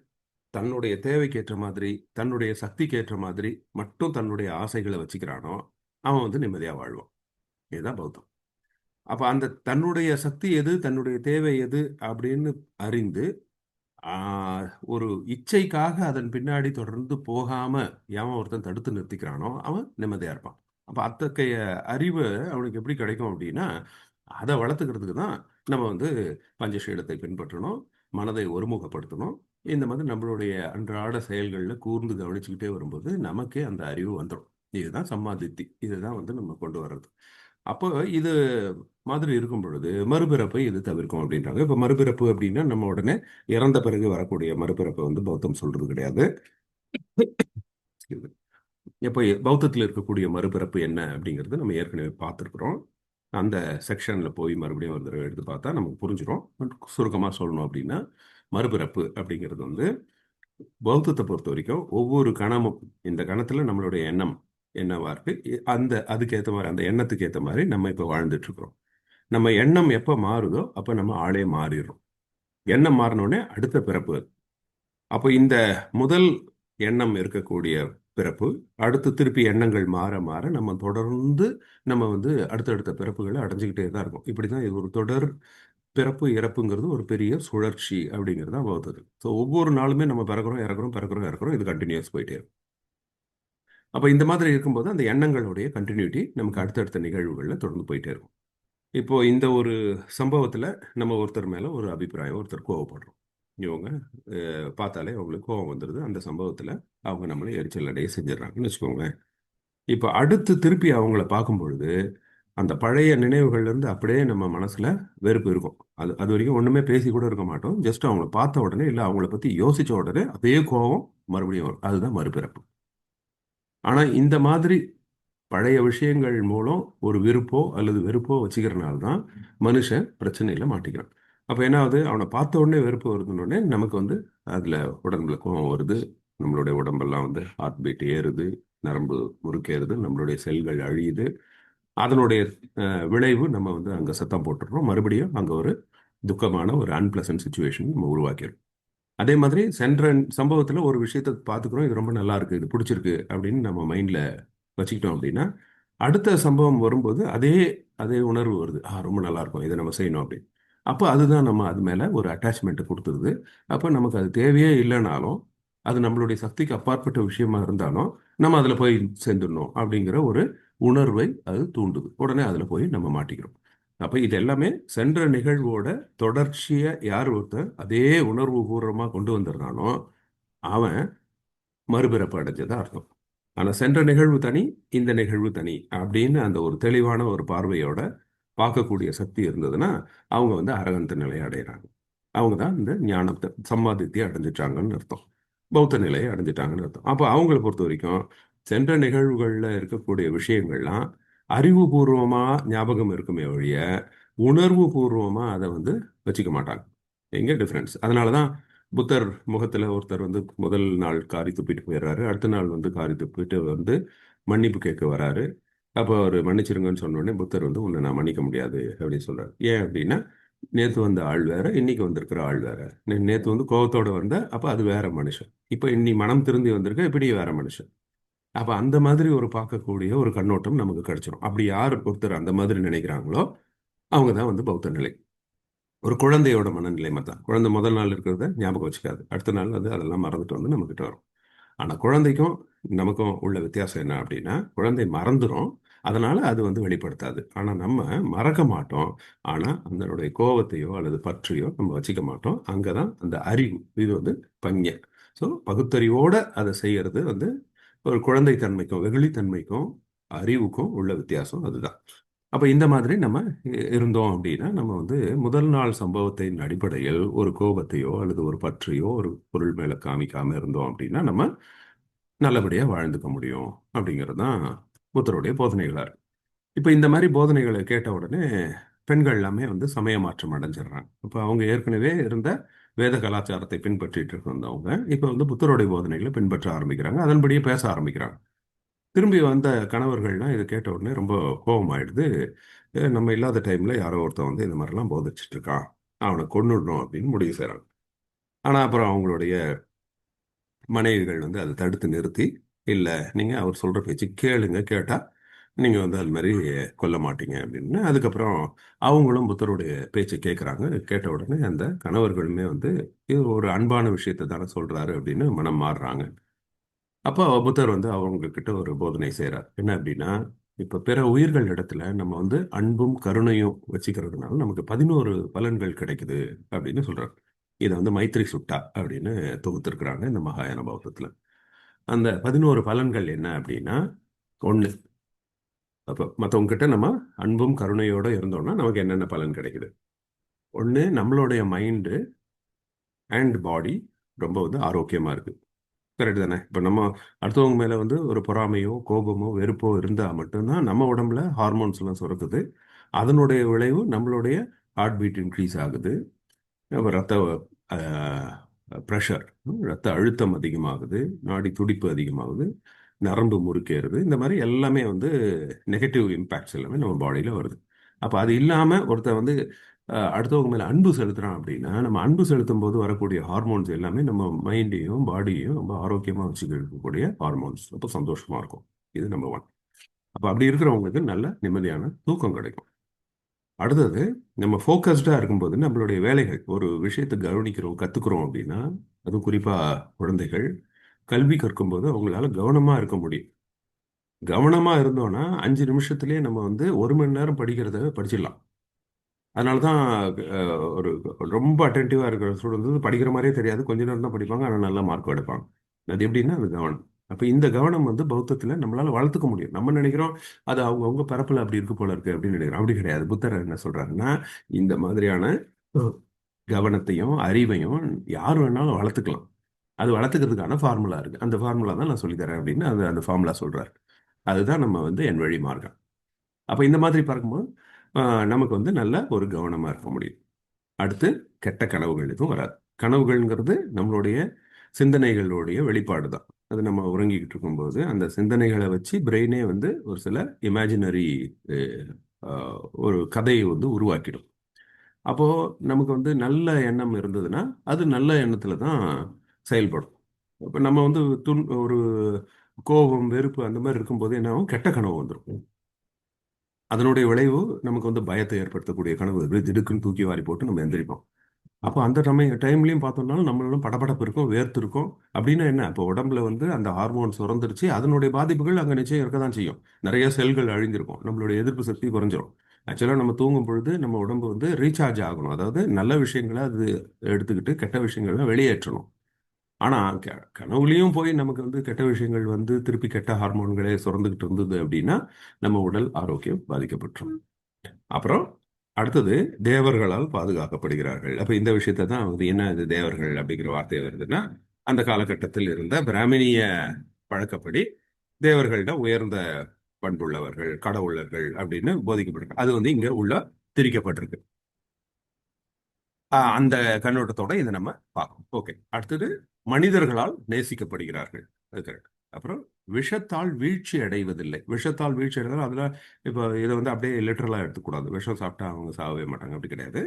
தன்னுடைய தேவைக்கு ஏற்ற மாதிரி, தன்னுடைய சக்திக்கு ஏற்ற மாதிரி மட்டும் தன்னுடைய ஆசைகளை வச்சுக்கிறானோ அவன் வந்து நிம்மதியாக வாழ்வான். இதுதான் பௌத்தம். அப்போ அந்த தன்னுடைய சக்தி எது, தன்னுடைய தேவை எது அப்படின்னு அறிந்து ஒரு இச்சைக்காக அதன் பின்னாடி தொடர்ந்து போகாம எவன் ஒருத்தன் தடுத்து நிறுத்திக்கிறானோ அவன் நிம்மதியா இருப்பான். அப்ப அத்தகைய அறிவு அவனுக்கு எப்படி கிடைக்கும் அப்படின்னா அதை வளர்த்துக்கிறதுக்கு தான் நம்ம வந்து பஞ்சசீலத்தை பின்பற்றணும், மனதை ஒருமுகப்படுத்தணும். இந்த மாதிரி நம்மளுடைய அன்றாட செயல்களில் கூர்ந்து கவனிச்சுக்கிட்டே வரும்போது நமக்கே அந்த அறிவு வந்துடும். இதுதான் சம்மாதித்தி, இதுதான் வந்து நம்ம கொண்டு வர்றது. அப்போ இது மாதிரி இருக்கும் பொழுது மறுபிறப்பை இது தவிர்க்கும் அப்படின்றாங்க. இப்போ மறுபிறப்பு அப்படின்னா நம்ம உடனே இறந்த பிறகு வரக்கூடிய மறுபிறப்பை வந்து பௌத்தம் சொல்றது கிடையாது. இப்போ பௌத்தத்தில் இருக்கக்கூடிய மறுபிறப்பு என்ன அப்படிங்கிறது நம்ம ஏற்கனவே பார்த்துருக்குறோம். அந்த செக்ஷனில் போய் மறுபடியும் ஒரு தடவை எடுத்து பார்த்தா நமக்கு புரிஞ்சிடும். சுருக்கமாக சொல்லணும் அப்படின்னா மறுபிறப்பு அப்படிங்கிறது வந்து பௌத்தத்தை பொறுத்த வரைக்கும் ஒவ்வொரு கணமும் இந்த கணத்தில் நம்மளுடைய எண்ணம் என்னவா இருக்கு, அந்த அதுக்கேற்ற மாதிரி அந்த எண்ணத்துக்கு ஏற்ற மாதிரி நம்ம இப்போ வாழ்ந்துட்டு இருக்கிறோம். நம்ம எண்ணம் எப்போ மாறுதோ அப்போ நம்ம ஆளே மாறிடுறோம். எண்ணம் மாறினோடனே அடுத்த பிறப்பு அது. அப்போ இந்த முதல் எண்ணம் இருக்கக்கூடிய பிறப்பு, அடுத்து திருப்பி எண்ணங்கள் மாற மாற நம்ம தொடர்ந்து நம்ம வந்து அடுத்தடுத்த பிறப்புகளை அடைஞ்சுக்கிட்டே தான் இருக்கும். இப்படி தான் இது ஒரு தொடர் பிறப்பு இறப்புங்கிறது ஒரு பெரிய சுழற்சி அப்படிங்கிறது தான் வகுத்தது. ஸோ ஒவ்வொரு நாளுமே நம்ம பிறக்கிறோம் இறக்குறோம் பிறக்கிறோம் இறக்குறோம், இது கண்டினியூஸ் போயிட்டே இருக்கும். அப்போ இந்த மாதிரி இருக்கும்போது அந்த எண்ணங்களுடைய கண்டினியூட்டி நமக்கு அடுத்தடுத்த நிகழ்வுகளில் தொடர்ந்து போயிட்டே இருக்கும். இப்போ இந்த ஒரு சம்பவத்தில் நம்ம ஒருத்தர் மேலே ஒரு அபிப்பிராயம், ஒருத்தர் கோவப்படுறோம். இவங்க பார்த்தாலே அவங்களுக்கு கோவம் வந்துடுது. அந்த சம்பவத்தில் அவங்க நம்மளை எரிச்சல் அடைய செஞ்சிடறாங்கன்னு வச்சுக்கோங்களேன். இப்போ அடுத்து திருப்பி அவங்கள பார்க்கும் பொழுது அந்த பழைய நினைவுகள்லேருந்து அப்படியே நம்ம மனசில் வெறுப்பு இருக்கும். அது வரைக்கும் ஒன்றுமே பேசி கூட இருக்க மாட்டோம். ஜஸ்ட் அவங்கள பார்த்த உடனே இல்லை அவங்கள பற்றி யோசித்த உடனே அதே கோவம் மறுபடியும் வரும். அதுதான் மறுபிறப்பு. ஆனால் இந்த மாதிரி பழைய விஷயங்கள் மூலம் ஒரு விருப்போ அல்லது வெறுப்போ வச்சுக்கிறனால தான் மனுஷன் பிரச்சனையில் மாட்டிக்கிறான். அப்போ என்ன ஆகுது, அவனை பார்த்த உடனே வெறுப்பு வருதுன்னொடனே நமக்கு வந்து அதில் உடம்புல கோவம் வருது, நம்மளுடைய உடம்பெல்லாம் வந்து ஹார்ட் பீட் ஏறுது, நரம்பு முறுக்கேறுது, நம்மளுடைய செல்கள் அழியுது. அதனுடைய விளைவு நம்ம வந்து அங்கே சத்தம் போட்டுடுறோம். மறுபடியும் அங்கே ஒரு துக்கமான ஒரு அன்பிளசன்ட் சுச்சுவேஷன் நம்ம உருவாக்கிடும். அதே மாதிரி சென்ற சம்பவத்தில் ஒரு விஷயத்தை பார்த்துக்கிறோம், இது ரொம்ப நல்லா இருக்கு, இது பிடிச்சிருக்கு அப்படின்னு நம்ம மைண்டில் வச்சுக்கிட்டோம் அப்படின்னா அடுத்த சம்பவம் வரும்போது அதே அதே உணர்வு வருது. ரொம்ப நல்லா இருக்கும், இதை நம்ம செய்யணும் அப்படின்னு. அப்போ அதுதான் நம்ம அது மேலே ஒரு அட்டாச்மெண்ட்டை கொடுத்துருது. அப்போ நமக்கு அது தேவையே இல்லைனாலும், அது நம்மளுடைய சக்திக்கு அப்பாற்பட்ட விஷயமா இருந்தாலும் நம்ம அதில் போய் சேர்ந்துடணும் அப்படிங்கிற ஒரு உணர்வை அது தூண்டுது. உடனே அதில் போய் நம்ம மாட்டிக்கிறோம். அப்போ இது எல்லாமே சென்ற நிகழ்வோட தொடர்ச்சியை யார் ஒருத்தர் அதே உணர்வு பூர்வமாக கொண்டு வந்துடுறானோ அவன் மறுபிறப்பு அடைஞ்சதா அர்த்தம். ஆனால் சென்ற நிகழ்வு தனி, இந்த நிகழ்வு தனி அப்படின்னு அந்த ஒரு தெளிவான ஒரு பார்வையோட பார்க்கக்கூடிய சக்தி இருந்ததுன்னா அவங்க வந்து அரகந்த நிலையை அடைகிறாங்க. அவங்க தான் இந்த ஞானத்தை சம்பாதித்தை அடைஞ்சிட்டாங்கன்னு அர்த்தம். பௌத்த நிலையை அடைஞ்சிட்டாங்கன்னு அர்த்தம். அப்போ அவங்கள பொறுத்த வரைக்கும் சென்ற நிகழ்வுகளில் இருக்கக்கூடிய விஷயங்கள்லாம் அறிவுபூர்வமாக ஞாபகம் இருக்குமே ஒழிய உணர்வு பூர்வமாக அதை வந்து வச்சுக்க மாட்டாங்க. எங்கே டிஃப்ரென்ஸ்? அதனால தான் புத்தர் முகத்தில் ஒருத்தர் வந்து முதல் நாள் காரி துப்பிட்டு போயிடுறாரு, அடுத்த நாள் வந்து காரி துப்பிட்டு வந்து மன்னிப்பு கேட்க வராரு. அப்போ அவர் மன்னிச்சிருங்கன்னு சொன்ன உடனே புத்தர் வந்து உன்னை நான் மன்னிக்க முடியாது அப்படின்னு சொல்றாரு. ஏன் அப்படின்னா நேற்று வந்த ஆள் வேற, இன்னைக்கு வந்திருக்கிற ஆள் வேற. நேற்று வந்து கோபத்தோட வந்த, அப்போ அது வேற மனுஷன். இப்போ இன்னி மனம் திருந்தி வந்திருக்க, இப்படி வேற மனுஷன். அப்போ அந்த மாதிரி ஒரு பார்க்கக்கூடிய ஒரு கண்ணோட்டம் நமக்கு கிடைச்சிடும். அப்படி யார் ஒருத்தர் அந்த மாதிரி நினைக்கிறாங்களோ அவங்க தான் வந்து பௌத்த நிலை. ஒரு குழந்தையோட மனநிலை மாதிரி தான். குழந்தை முதல் நாள் இருக்கிறத ஞாபகம் வச்சுக்காது, அடுத்த நாள் அது அதெல்லாம் மறந்துட்டு வந்து நம்மக்கிட்ட வரும். ஆனால் குழந்தைக்கும் நமக்கும் உள்ள வித்தியாசம் என்ன அப்படின்னா, குழந்தை மறந்துடும், அதனால அது வந்து வெளிப்படுத்தாது. ஆனால் நம்ம மறக்க மாட்டோம். ஆனால் அதனுடைய கோபத்தையோ அல்லது பற்றையோ நம்ம வச்சுக்க மாட்டோம். அங்கே தான் அந்த அறிவு, இது வந்து பஞ்ச. ஸோ பகுத்தறிவோட அதை செய்யறது வந்து ஒரு குழந்தைத்தன்மைக்கும் வெகுளித்தன்மைக்கும் அறிவுக்கும் உள்ள வித்தியாசம் அதுதான். அப்போ இந்த மாதிரி நம்ம இருந்தோம் அப்படின்னா நம்ம வந்து முதல் நாள் சம்பவத்தின் அடிப்படையில் ஒரு கோபத்தையோ அல்லது ஒரு பற்றையோ ஒரு பொருள் மேலே காமிக்காம இருந்தோம் அப்படின்னா நம்ம நல்லபடியாக வாழ்ந்துக்க முடியும் அப்படிங்கிறது தான் புத்தருடைய போதனைகளாக இருக்கு. இப்போ இந்த மாதிரி போதனைகளை கேட்ட உடனே பெண்கள் எல்லாமே வந்து சமய மாற்றம் அடைஞ்சிடுறாங்க. இப்போ அவங்க ஏற்கனவே இருந்த வேத கலாச்சாரத்தை பின்பற்றிட்டு இருந்தவங்க இப்போ வந்து புத்தருடைய போதனைகளை பின்பற்ற ஆரம்பிக்கிறாங்க, அதன்படியே பேச ஆரம்பிக்கிறாங்க. திரும்பி வந்த கணவர்கள்லாம் இதை கேட்ட உடனே ரொம்ப கோபமாயிடுது. நம்ம இல்லாத டைமில் யாரோ ஒருத்தன் வந்து இந்த மாதிரிலாம் போதிச்சுட்டு இருக்கான், அவனை கொன்னுடணும் அப்படின்னு முடிவு செய்கிறாங்க. ஆனால் அப்புறம் அவங்களுடைய மனைவிகள் வந்து அதை தடுத்து நிறுத்தி, இல்லை நீங்கள் அவர் சொல்கிற பேச்சு கேளுங்க, கேட்டால் நீங்கள் வந்து அது மாதிரி கொல்ல மாட்டீங்க அப்படின்னு. அதுக்கப்புறம் அவங்களும் புத்தருடைய பேச்சை கேட்குறாங்க. கேட்ட உடனே அந்த கணவர்களுமே வந்து இது ஒரு அன்பான விஷயத்தை தானே சொல்கிறாரு அப்படின்னு மனம் மாறுறாங்க. அப்போ புத்தர் வந்து அவங்க கிட்ட ஒரு போதனை செய்கிறார். என்ன அப்படின்னா, இப்போ பிற உயிர்கள் இடத்துல நம்ம வந்து அன்பும் கருணையும் வச்சுக்கிறதுனால நமக்கு 11 பலன்கள் கிடைக்குது அப்படின்னு சொல்றார். இதை வந்து மைத்ரி சுட்டா அப்படின்னு தொகுத்திருக்கிறாங்க இந்த மகாயான பௌத்தத்தில். அந்த 11 பலன்கள் என்ன அப்படின்னா, ஒன்று, அப்போ மற்றவங்க கிட்ட நம்ம அன்பும் கருணையோட இருந்தோம்னா நமக்கு என்னென்ன பலன் கிடைக்குது. ஒன்று, நம்மளுடைய மைண்டு அண்ட் பாடி ரொம்ப வந்து ஆரோக்கியமாக இருக்குது. கரெக்ட் தானே? இப்போ நம்ம அடுத்தவங்க மேலே வந்து ஒரு பொறாமையோ கோபமோ வெறுப்போ இருந்தால் மட்டும்தான் நம்ம உடம்புல ஹார்மோன்ஸ்லாம் சுரக்குது. அதனுடைய விளைவு நம்மளுடைய ஹார்ட் பீட் இன்க்ரீஸ் ஆகுது, நம்ம ரத்த ப்ரெஷர், ரத்த அழுத்தம் அதிகமாகுது, நாடி துடிப்பு அதிகமாகுது, நரம்பு முறுக்கேறுது. இந்த மாதிரி எல்லாமே வந்து நெகட்டிவ் இம்பேக்ட்ஸ் எல்லாமே நம்ம பாடியில் வருது. அப்போ அது இல்லாமல் ஒருத்தன் வந்து அடுத்தவங்க மேலே அன்பு செலுத்துறான் அப்படின்னா, நம்ம அன்பு செலுத்தும் போது வரக்கூடிய ஹார்மோன்ஸ் எல்லாமே நம்ம மைண்டையும் பாடியையும் ரொம்ப ஆரோக்கியமாக வச்சுக்கக்கூடிய ஹார்மோன்ஸ். அப்போ சந்தோஷமா இருக்கும். இது நம்பர் ஒன். அப்போ அப்படி இருக்கிறவங்களுக்கு நல்ல நிம்மதியான தூக்கம் கிடைக்கும். அடுத்தது, நம்ம ஃபோக்கஸ்டாக இருக்கும்போது நம்மளுடைய வேலைகள் ஒரு விஷயத்தை கவனிக்கிறோம் கற்றுக்குறோம் அப்படின்னா, அதுவும் குறிப்பாக குழந்தைகள் கல்வி கற்கும்போது அவங்களால கவனமாக இருக்க முடியும். கவனமாக இருந்தோன்னா 5 நிமிஷத்துலேயே நம்ம வந்து 1 மணி நேரம் படிக்கிறத படிச்சிடலாம். அதனால தான் ஒரு ரொம்ப அட்டென்டிவாக இருக்கிற ஸ்டூடெண்ட்ஸ் வந்து படிக்கிற மாதிரியே தெரியாது, கொஞ்ச நேரம் தான் படிப்பாங்க, ஆனால் நல்ல மார்க் எடுப்பாங்க. அது எப்படின்னா அது கவனம். அப்போ இந்த கவனம் வந்து பௌத்தத்தில் நம்மளால் வளர்த்துக்க முடியும். நம்ம நினைக்கிறோம் அது அவங்கவுங்க பிறப்பில் அப்படி இருக்கு போல இருக்கு அப்படின்னு நினைக்கிறோம். அப்படி கிடையாது. புத்தர் என்ன சொல்றாருன்னா, இந்த மாதிரியான கவனத்தையும் அறிவையும் யார் வேணாலும் வளர்த்துக்கலாம். அது வளர்த்துக்கிறதுக்கான ஃபார்முலா இருக்கு. அந்த ஃபார்முலா தான் நான் சொல்லித்தரேன் அப்படின்னு அந்த ஃபார்முலா சொல்றாரு. அதுதான் நம்ம வந்து என் வழி மார்க்கம். அப்போ இந்த மாதிரி பார்க்கும்போது நமக்கு வந்து நல்ல ஒரு கவனமாக இருக்க முடியும். அடுத்து, கெட்ட கனவுகள் எதுவும் வராது. கனவுகள்ங்கிறது நம்மளுடைய சிந்தனைகளுடைய வெளிப்பாடு தான். அது நம்ம உறங்கிக்கிட்டு இருக்கும்போது அந்த சிந்தனைகளை வச்சு பிரெயினே வந்து ஒரு சில இமேஜினரி ஒரு கதையை வந்து உருவாக்கிடும். அப்போ நமக்கு வந்து நல்ல எண்ணம் இருந்ததுன்னா அது நல்ல எண்ணத்துல தான் செயல்படும். இப்போ நம்ம வந்து ஒரு கோபம் வெறுப்பு அந்த மாதிரி இருக்கும்போது என்ன ஆகும், கெட்ட கனவு வந்துடும். அதனுடைய விளைவு நமக்கு வந்து பயத்தை ஏற்படுத்தக்கூடிய கனவு திடுக்குன்னு தூக்கி வாரி போட்டு நம்ம எந்திரிப்போம். அப்போ அந்த டைம்லையும் பார்த்தோம்னாலும் நம்மளும் படபடப்பு இருக்கும், வேர்த்து இருக்கும். அப்படின்னா என்ன, இப்போ உடம்புல வந்து அந்த ஹார்மோன் சுரந்துருச்சு, அதனுடைய பாதிப்புகள் அங்கே நிச்சயம் இருக்க தான் செய்யும். நிறைய செல்கள் அழிஞ்சிருக்கும், நம்மளுடைய எதிர்ப்பு சக்தி குறைஞ்சிரும். ஆக்சுவலாக நம்ம தூங்கும் பொழுது நம்ம உடம்பு வந்து ரீசார்ஜ் ஆகணும். அதாவது நல்ல விஷயங்களை அது எடுத்துக்கிட்டு கெட்ட விஷயங்களை வெளியேற்றணும். ஆனால் கனவுலையும் போய் நமக்கு வந்து கெட்ட விஷயங்கள் வந்து திருப்பி கெட்ட ஹார்மோன்களே சுரந்துக்கிட்டு இருந்தது அப்படின்னா நம்ம உடல் ஆரோக்கியம் பாதிக்கப்பட்டுரும். அப்புறம் அடுத்தது, தேவர்களால் பாதுகாக்கப்படுகிறார்கள். அப்ப இந்த விஷயத்தை தான் வந்து என்ன இது தேவர்கள் அப்படிங்கிற வார்த்தை வருதுன்னா, அந்த காலகட்டத்தில் இருந்த பிராமணிய பழக்கப்படி தேவர்கள்ட உயர்ந்த பண்புள்ளவர்கள், கடவுளர்கள் அப்படின்னு போதிக்கப்பட்டிருக்கு. அது வந்து இங்க உள்ள திரிக்கப்பட்டிருக்கு. அந்த கண்ணோட்டத்தோட இதை நம்ம பார்க்கணும். ஓகே. அடுத்தது, மனிதர்களால் நேசிக்கப்படுகிறார்கள். அது கரெக்ட். அப்புறம் விஷத்தால் வீழ்ச்சி அடைவதில்லை. விஷத்தால் வீழ்ச்சி அடைவதால் அதுல இப்போ இதை வந்து அப்படியே லிட்டரலா எடுத்துக்கூடாது. விஷம் சாப்பிட்டா அவங்க சாகவே மாட்டாங்க அப்படி கிடையாது.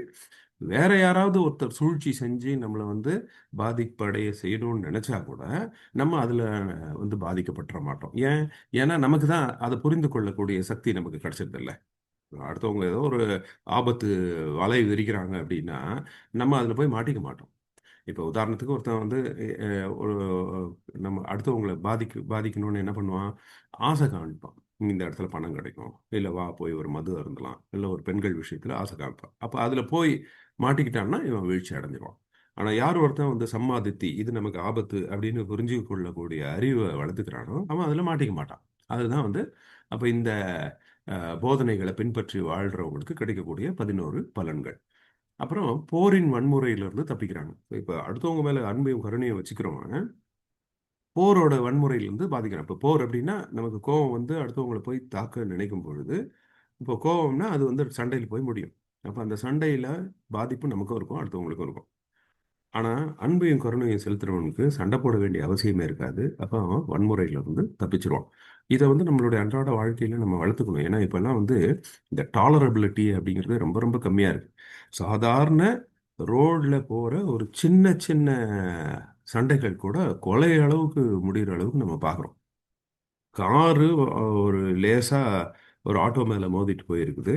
வேற யாராவது ஒருத்தர் சூழ்ச்சி செஞ்சு நம்மளை வந்து பாதிப்படைய செய்யணும்னு நினைச்சா கூட நம்ம அதுல வந்து பாதிக்கப்பட்டுற மாட்டோம். ஏன்? ஏன்னா நமக்கு தான் அதை புரிந்து கொள்ளக்கூடிய சக்தி நமக்கு கிடைச்சது இல்லை. அடுத்தவங்க ஏதோ ஒரு ஆபத்து வலை விரிக்கிறாங்க அப்படின்னா நம்ம அதில் போய் மாட்டிக்க மாட்டோம். இப்போ உதாரணத்துக்கு ஒருத்தன் வந்து ஒரு நம்ம அடுத்தவங்களை பாதிக்கணும்னு என்ன பண்ணுவான், ஆசை காமிப்பான். இந்த இடத்துல பணம் கிடைக்கும், இல்லை வா போய் ஒரு மது அருந்தலாம், இல்லை ஒரு பெண்கள் விஷயத்தில் ஆசை காமிப்பான். அப்போ அதில் போய் மாட்டிக்கிட்டான்னா இவன் வீழ்ச்சி அடைஞ்சிருவான். ஆனால் யார் ஒருத்தன் வந்து சம்மாதித்தி இது நமக்கு ஆபத்து அப்படின்னு புரிஞ்சு கொள்ளக்கூடிய அறிவை வளர்த்துக்கிறானோ அவன் அதில் மாட்டிக்க மாட்டான். அதுதான் வந்து அப்போ இந்த போதனைகளை பின்பற்றி வாழ்றவங்களுக்கு கிடைக்கக்கூடிய 11 பலன்கள். அப்புறம் போரின் வன்முறையிலிருந்து தப்பிக்கிறாங்க. இப்போ அடுத்தவங்க மேல அன்பையும் கருணையும் வச்சுக்கிறவங்க போரோட வன்முறையிலிருந்து பாதிக்கிறாங்க. இப்போ போர் அப்படின்னா நமக்கு கோபம் வந்து அடுத்தவங்களை போய் தாக்க நினைக்கும் பொழுது, இப்போ கோபம்னா அது வந்து சண்டையில் போய் முடியும். அப்போ அந்த சண்டையில பாதிப்பு நமக்கும் இருக்கும், அடுத்தவங்களுக்கும் இருக்கும். ஆனா அன்பையும் கருணையும் செலுத்துறவனுக்கு சண்டை போட வேண்டிய அவசியமே இருக்காது. அப்போ அவன் வன்முறையில இருந்து தப்பிச்சிருவான். இதை வந்து நம்மளுடைய அன்றாட வாழ்க்கையில நம்ம வளர்த்துக்கணும். ஏன்னா இப்பெல்லாம் வந்து இந்த டாலரபிலிட்டி அப்படிங்கிறது ரொம்ப ரொம்ப கம்மியா இருக்கு. சாதாரண ரோட்ல போற ஒரு சின்ன சின்ன சண்டைகள் கூட கொலை அளவுக்கு முடிகிற அளவுக்கு நம்ம பார்க்குறோம். காரு ஒரு லேசா ஒரு ஆட்டோ மேல மோதிட்டு போயிருக்குது.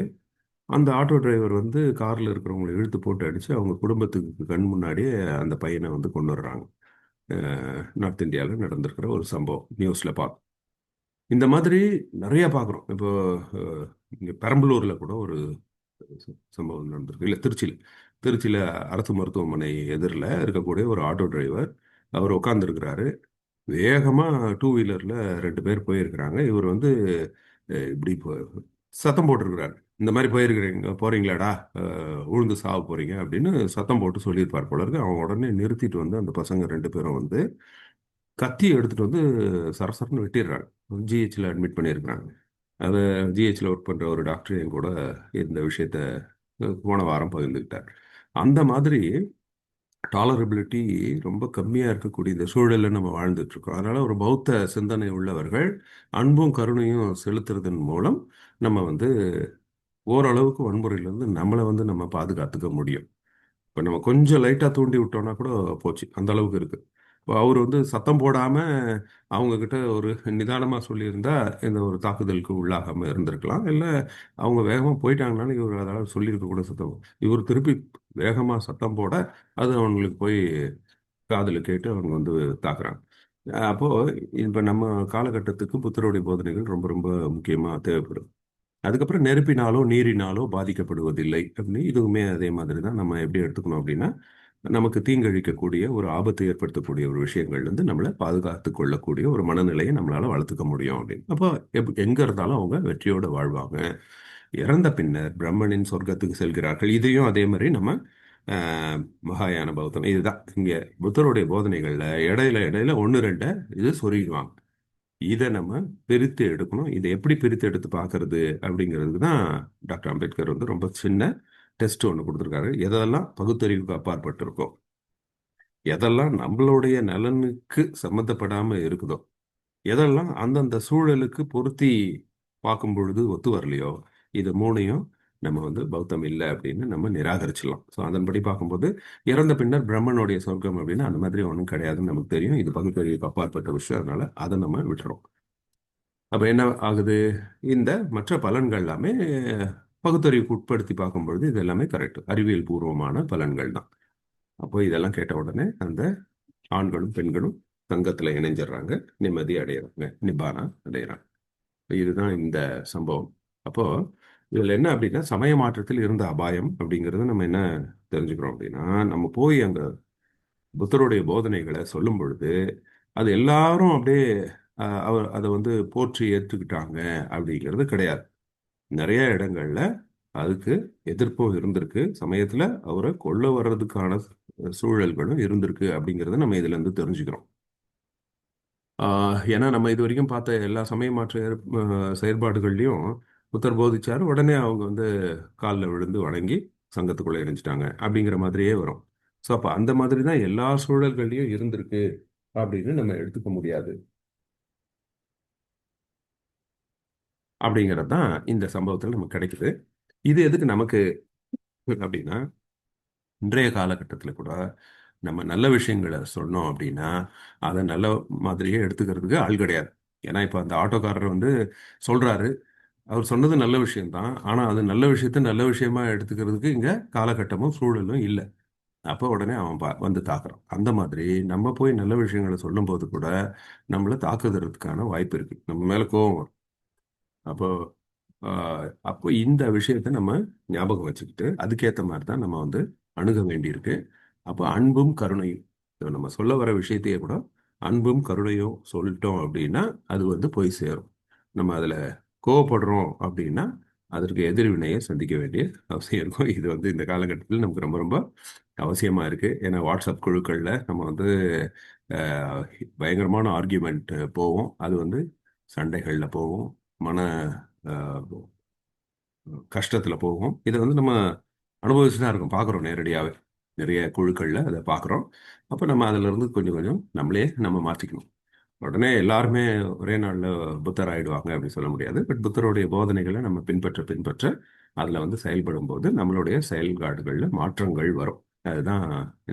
அந்த ஆட்டோ டிரைவர் வந்து கார்ல இருக்கிறவங்களை இழுத்து போட்டு அடிச்சு அவங்க குடும்பத்துக்கு கண் முன்னாடியே அந்த பையனை வந்து கொண்டு வர்றாங்க. நார்த் இந்தியாவில் நடந்திருக்கிற ஒரு சம்பவம் நியூஸ்ல பார்த்தோம். இந்த மாதிரி நிறைய பார்க்குறோம். இப்போ இங்கே பெரம்பலூர்ல கூட ஒரு சம்பவம் நடந்திருக்கு. இல்லை, திருச்சியில் அரசு மருத்துவமனை எதிரில் இருக்கக்கூடிய ஒரு ஆட்டோ டிரைவர் அவர் உட்காந்துருக்கிறாரு. வேகமாக டூ வீலரில் 2 பேர் போயிருக்கிறாங்க. இவர் வந்து இப்படி சத்தம் போட்டிருக்கிறாரு. இந்த மாதிரி போறீங்களாடா, உழுந்து சாவ போறீங்க அப்படின்னு சத்தம் போட்டு சொல்லியிருப்பார் போல இருக்கு. அவன் உடனே நிறுத்திட்டு வந்து அந்த பசங்க 2 பேரும் வந்து கத்தியை எடுத்துட்டு வந்து சரசரன்னு வெட்டிடுறாங்க. ஜிஹெச்ல அட்மிட் பண்ணியிருக்கிறாங்க. அதை ஜிஹெச்ல ஒர்க் பண்ற ஒரு டாக்டர் என் கூட இந்த விஷயத்த போன வாரம் பகிர்ந்துக்கிட்டார். அந்த மாதிரி டாலரபிலிட்டி ரொம்ப கம்மியா இருக்கக்கூடிய இந்த சூழல்ல நம்ம வாழ்ந்துட்டு இருக்கோம். அதனால ஒரு பௌத்த சிந்தனை உள்ளவர்கள் அன்பும் கருணையும் செலுத்துறதன் மூலம் நம்ம வந்து ஓரளவுக்கு வன்முறையிலேருந்து நம்மளை வந்து நம்ம பாதுகாத்துக்க முடியும். இப்போ நம்ம கொஞ்சம் லைட்டாக தூண்டி விட்டோம்னா கூட போச்சு, அந்த அளவுக்கு இருக்கு. இப்போ அவர் வந்து சத்தம் போடாம அவங்க கிட்ட ஒரு நிதானமாக சொல்லியிருந்தா இந்த ஒரு தாக்குதலுக்கு உள்ளாகாம இருந்திருக்கலாம். இல்லை அவங்க வேகமாக போயிட்டாங்கனாலும் இவர் அதெல்லாம் சொல்லியிருக்க கூட சத்தம். இவர் திருப்பி வேகமாக சத்தம் போட அது அவங்களுக்கு போய் காதில் கேட்டு அவங்க வந்து தாக்குறாங்க. அப்போ இப்போ நம்ம காலகட்டத்துக்கு புத்தருடைய போதனைகள் ரொம்ப ரொம்ப முக்கியமாக தேவைப்படும். அதுக்கப்புறம் நெருப்பினாலோ நீரினாலோ பாதிக்கப்படுவதில்லை அப்படின்னு இதுவுமே அதே மாதிரி தான். நம்ம எப்படி எடுத்துக்கணும் அப்படின்னா, நமக்கு தீங்கிழைக்கக்கூடிய ஒரு ஆபத்தை ஏற்படுத்தக்கூடிய ஒரு விஷயங்கள்ல இருந்து நம்மளை பாதுகாத்து கொள்ளக்கூடிய ஒரு மனநிலையை நம்மளால வளர்த்துக்க முடியும் அப்படின்னு. அப்போ எங்க இருந்தாலும் அவங்க வெற்றியோட வாழ்வாங்க. இறந்த பின்னர் பிரம்மனின் சொர்க்கத்துக்கு செல்கிறார்கள். இதையும் அதே மாதிரி நம்ம மகாயான பௌத்தம் இதுதான். இங்க புத்தருடைய போதனைகள்ல இடையில இடையில ஒன்று ரெண்டை இது சொருகிடுவாங்க. இதை நம்ம பிரித்து எடுக்கணும். இதை எப்படி பிரித்து எடுத்து பார்க்கறது அப்படிங்கிறதுக்கு தான் டாக்டர் அம்பேத்கர் வந்து ரொம்ப சின்ன டெஸ்ட் ஒன்று கொடுத்துருக்காரு. எதெல்லாம் பகுத்தறிவுக்கு அப்பாற்பட்டு இருக்கோ, எதெல்லாம் நம்மளுடைய நலனுக்கு சம்மந்தப்படாம இருக்குதோ, எதெல்லாம் அந்தந்த சூழலுக்கு பொருத்தி பார்க்கும் பொழுது ஒத்து வரலையோ, இது மூணையும் நம்ம வந்து பௌத்தம் இல்லை அப்படின்னு நம்ம நிராகரிச்சிடலாம். ஸோ அதன்படி பார்க்கும்போது இறந்த பின்னர் பிரம்மனுடைய சொர்க்கம் அப்படின்னு அந்த மாதிரி ஒன்றும் கிடையாதுன்னு நமக்கு தெரியும். இது பகுத்தறிவுக்கு அப்பாற்பட்ட விஷயம். அதனால அதை நம்ம விட்டுறோம். அப்ப என்ன ஆகுது? இந்த மற்ற பலன்கள் எல்லாமே பகுத்தறிவுக்கு உட்படுத்தி பார்க்கும்பொழுது இது எல்லாமே கரெக்ட், அறிவியல் பூர்வமான பலன்கள் தான். அப்போ இதெல்லாம் கேட்ட உடனே அந்த ஆண்களும் பெண்களும் தங்கத்துல இணைஞ்சிடுறாங்க, நிம்மதி அடையிறாங்க, நிப்பானா அடையிறாங்க. இதுதான் இந்த சம்பவம். அப்போ இதுல என்ன அப்படின்னா, சமய மாற்றத்தில் இருந்த அபாயம் அப்படிங்கறத நம்ம என்ன தெரிஞ்சுக்கிறோம் அப்படின்னா, நம்ம போய் அங்க புத்தருடைய போதனைகளை சொல்லும் பொழுது அது எல்லாரும் அப்படியே அவர் அதை வந்து போற்றி ஏற்றுக்கிட்டாங்க அப்படிங்கிறது கிடையாது. நிறைய இடங்கள்ல அதுக்கு எதிர்ப்பும் இருந்திருக்கு. சமயத்துல அவரை கொல்ல வர்றதுக்கான சூழல்களும் இருந்திருக்கு அப்படிங்கிறத நம்ம இதுல இருந்து தெரிஞ்சுக்கிறோம். ஏன்னா நம்ம இது வரைக்கும் பார்த்த எல்லா சமய மாற்ற செயற்பாடுகள்லையும் புத்தர் போதிச்சாரு, உடனே அவங்க வந்து காலில் விழுந்து வணங்கி சங்கத்துக்குள்ள இணைஞ்சிட்டாங்க அப்படிங்கிற மாதிரியே வரும். ஸோ அப்போ அந்த மாதிரி தான் எல்லா சூழல்கள்லையும் இருந்திருக்கு அப்படின்னு நம்ம எடுத்துக்க முடியாது. அப்படிங்கிறது தான் இந்த சம்பவத்தில் நமக்கு கிடைக்குது. இது எதுக்கு நமக்கு அப்படின்னா, இன்றைய காலகட்டத்தில் கூட நம்ம நல்ல விஷயங்களை சொன்னோம் அப்படின்னா அதை நல்ல மாதிரியே எடுத்துக்கிறதுக்கு ஆள் கிடையாது. ஏன்னா இப்போ அந்த ஆட்டோக்காரர் வந்து சொல்றாரு, அவர் சொன்னது நல்ல விஷயம்தான், ஆனா அது நல்ல விஷயத்த நல்ல விஷயமா எடுத்துக்கிறதுக்கு இங்க காலகட்டமும் சூழலும் இல்லை. அப்போ உடனே அவன் வந்து தாக்குறான். அந்த மாதிரி நம்ம போய் நல்ல விஷயங்களை சொல்லும்போது கூட நம்மளை தாக்குதறதுக்கான வாய்ப்பு இருக்கு, நம்ம மேல கோபம் வரும். அப்போ அப்போ இந்த விஷயத்தை நம்ம ஞாபகம் வச்சுக்கிட்டு அதுக்கேற்ற மாதிரி தான் நம்ம வந்து அணுக வேண்டியிருக்கு. அப்போ அன்பும் கருணையும், இப்ப நம்ம சொல்ல வர விஷயத்தையே கூட அன்பும் கருணையும் சொல்லிட்டோம் அப்படின்னா அது வந்து போய் சேரும். நம்ம அதில் கோவப்படுறோம் அப்படின்னா அதற்கு எதிர்வினையை சந்திக்க வேண்டிய அவசியம் இருக்கும். இது வந்து இந்த காலகட்டத்தில் நமக்கு ரொம்ப ரொம்ப அவசியமாக இருக்குது. ஏன்னா வாட்ஸ்அப் குழுக்களில் நம்ம வந்து அஹ், பயங்கரமான ஆர்கியூமெண்ட் போவோம். அது வந்து சண்டைகளில் போவோம், மன அஹ், கஷ்டத்தில் போகும். இதை வந்து நம்ம அனுபவிச்சு தான் இருக்கோம், பார்க்குறோம் நேரடியாகவே. நிறைய குழுக்களில் அதை பார்க்குறோம். அப்போ நம்ம அதிலிருந்து கொஞ்சம் கொஞ்சம் நம்மளே நம்ம மாற்றிக்கணும். உடனே எல்லாருமே ஒரே நாளில் புத்தர் ஆயிடுவாங்க அப்படின்னு சொல்ல முடியாது. பட் புத்தருடைய போதனைகளை நம்ம பின்பற்ற பின்பற்ற அதில் வந்து செயல்படும் போது நம்மளுடைய செயல்பாடுகளில் மாற்றங்கள் வரும். அதுதான்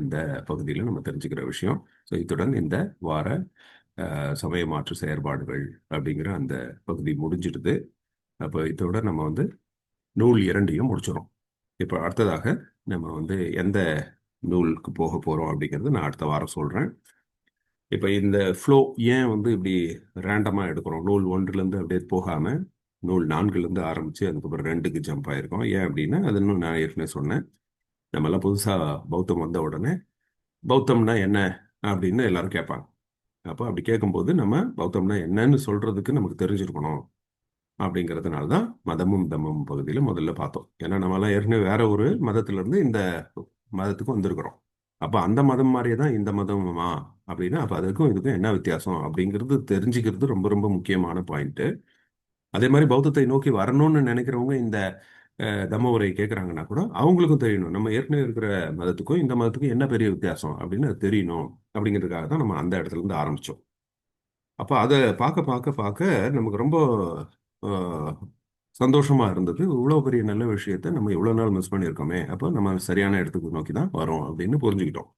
இந்த பகுதியில் நம்ம தெரிஞ்சுக்கிற விஷயம். ஸோ இத்துடன் இந்த வார சமய மாற்று செயற்பாடுகள் அப்படிங்கிற அந்த பகுதி முடிஞ்சிடுது. அப்போ இதோட நம்ம வந்து நூல் இரண்டையும் முடிச்சிடும். இப்போ அடுத்ததாக நம்ம வந்து எந்த நூலுக்கு போக போகிறோம் அப்படிங்கிறது நான் அடுத்த வாரம் சொல்கிறேன். இப்போ இந்த ஃப்ளோ ஏன் வந்து இப்படி ரேண்டமாக எடுக்கிறோம், நூல் ஒன்றுலேருந்து அப்படியே போகாமல் நூல் நான்குலேருந்து ஆரம்பித்து அதுக்கப்புறம் ரெண்டுக்கு ஜம்ப் ஆகிருக்கோம், ஏன் அப்படின்னா அது இன்னும் நான் ஏற்கனவே சொன்னேன். நம்மளாம் புதுசாக பௌத்தம் வந்த உடனே பௌத்தம்னா என்ன அப்படின்னு எல்லாரும் கேட்பாங்க. அப்போ அப்படி கேட்கும்போது நம்ம பௌத்தம்னா என்னன்னு சொல்கிறதுக்கு நமக்கு தெரிஞ்சிருக்கணும். அப்படிங்கிறதுனால தான் மதமும் தம்மமும் பகுதியில் முதல்ல பார்த்தோம். ஏன்னா நம்மளாம் ஏற்கனவே வேற ஒரு மதத்திலிருந்து இந்த மதத்துக்கு வந்திருக்கிறோம். அப்போ அந்த மதம் மாதிரியே தான் இந்த மதமுமா அப்படின்னா அப்போ அதுக்கும் இதுக்கும் என்ன வித்தியாசம் அப்படிங்கிறது தெரிஞ்சுக்கிறது ரொம்ப ரொம்ப முக்கியமான பாயிண்ட். அதே மாதிரி பௌத்தத்தை நோக்கி வரணும்னு நினைக்கிறவங்க இந்த தம்ம உரை கேட்குறாங்கன்னா கூட அவங்களுக்கும் தெரியணும், நம்ம ஏற்கனவே இருக்கிற மதத்துக்கும் இந்த மதத்துக்கும் என்ன பெரிய வித்தியாசம் அப்படின்னு அது தெரியணும். அப்படிங்கிறதுக்காக தான் நம்ம அந்த இடத்துல இருந்து ஆரம்பிச்சோம். அப்போ அதை பார்க்க பார்க்க பார்க்க நமக்கு ரொம்ப சந்தோஷமா இருந்தது. இவ்வளவு பெரிய நல்ல விஷயத்த நம்ம இவ்வளவு நாள் மிஸ் பண்ணியிருக்கோமே, அப்போ நம்ம சரியான இடத்துக்கு நோக்கி தான் வரோம் அப்படின்னு புரிஞ்சுக்கிட்டோம்.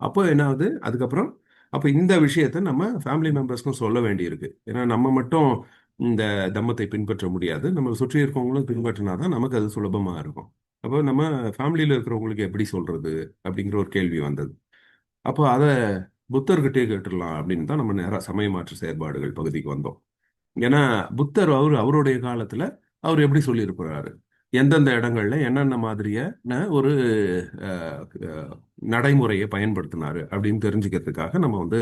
அப்போ என்ன ஆகுது அதுக்கப்புறம், அப்போ இந்த விஷயத்த நம்ம ஃபேமிலி மெம்பர்ஸ்க்கும் சொல்ல வேண்டியிருக்கு. ஏன்னா நம்ம மட்டும் இந்த தம்மத்தை பின்பற்ற முடியாது, நம்ம சுற்றி இருக்கவங்களும் பின்பற்றினா தான் நமக்கு அது சுலபமா இருக்கும். அப்போ நம்ம ஃபேமிலியில இருக்கிறவங்களுக்கு எப்படி சொல்றது அப்படிங்கிற ஒரு கேள்வி வந்தது. அப்போ அதை புத்தர்கிட்டயே கேட்டுடலாம் அப்படின்னு தான் நம்ம நேரா சமய மாற்று செயற்பாடுகள் பகுதிக்கு வந்தோம். ஏன்னா புத்தர் அவருடைய காலத்துல அவர் எப்படி சொல்லியிருக்கிறாரு, எந்தெந்த இடங்கள்ல என்னென்ன மாதிரியான ஒரு அஹ், அஹ், நடைமுறையை பயன்படுத்தினாரு அப்படின்னு தெரிஞ்சுக்கிறதுக்காக நம்ம வந்து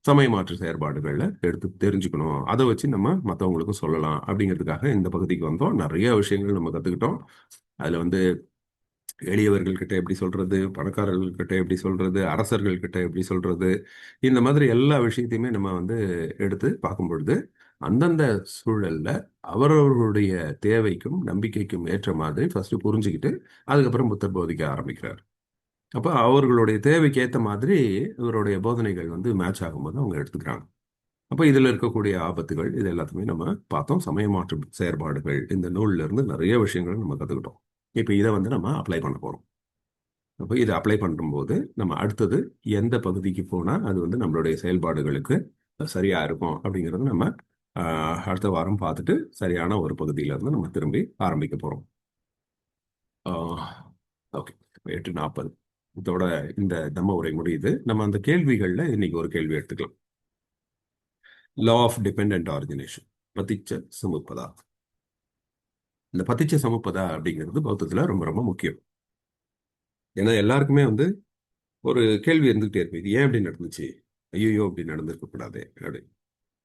சமய மாற்று செயற்பாடுகள்ல எடுத்து தெரிஞ்சுக்கணும். அதை வச்சு நம்ம மற்றவங்களுக்கும் சொல்லலாம் அப்படிங்கிறதுக்காக இந்த பகுதிக்கு வந்தோம். நிறைய விஷயங்கள் நம்ம கத்துக்கிட்டோம். அதுல வந்து எளியவர்கள் கிட்ட எப்படி சொல்றது, பணக்காரர்கள் கிட்ட எப்படி சொல்றது, அரசர்கள் கிட்ட எப்படி சொல்றது, இந்த மாதிரி எல்லா விஷயத்தையுமே நம்ம வந்து எடுத்து பார்க்கும் பொழுது அந்தந்த சூழல்ல அவரவர்களுடைய தேவைக்கும் நம்பிக்கைக்கும் ஏற்ற மாதிரி ஃபர்ஸ்ட் புரிஞ்சுக்கிட்டு அதுக்கப்புறம் புத்தர் போதிக்க ஆரம்பிக்கிறார். அப்ப அவர்களுடைய தேவைக்கு ஏற்ற மாதிரி இவருடைய போதனைகள் வந்து மேட்ச் ஆகும்போது அவங்க எடுத்துக்கிறாங்க. அப்ப இதுல இருக்கக்கூடிய ஆபத்துகள் இது எல்லாத்தையுமே நம்ம பார்த்தோம். சமய மாற்று செயற்பாடுகள் இந்த நூல்ல இருந்து நிறைய விஷயங்கள் நம்ம கத்துக்கிட்டோம். இப்ப இதை வந்து நம்ம அப்ளை பண்ண போறோம். அப்போ இதை அப்ளை பண்ணும்போது நம்ம அடுத்தது எந்த பகுதிக்கு போனால் அது வந்து நம்மளுடைய செயல்பாடுகளுக்கு சரியா இருக்கும் அப்படிங்கிறது நம்ம அடுத்த வாரம் பார்த்துட்டு சரியான ஒரு பகுதியில இருந்து நம்ம திரும்பி ஆரம்பிக்க போறோம். ஓகே, 8:40 இதோட இந்த தம்ம உரை முடியுது. நம்ம அந்த கேள்விகள்ல இன்னைக்கு ஒரு கேள்வி எடுத்துக்கலாம். லா ஆஃப் டிபெண்ட் ஆரிஜினேஷன், பத்திச்ச சமுப்பதா. இந்த பத்திச்ச சமுப்பதா அப்படிங்கிறது பௌத்தத்துல ரொம்ப ரொம்ப முக்கியம். ஏன்னா எல்லாருக்குமே வந்து ஒரு கேள்வி இருந்துகிட்டே இருக்கு, இது ஏன் இப்படி நடந்துச்சு, ஐயோ இப்படி நடந்திருக்க கூடாது அப்படி.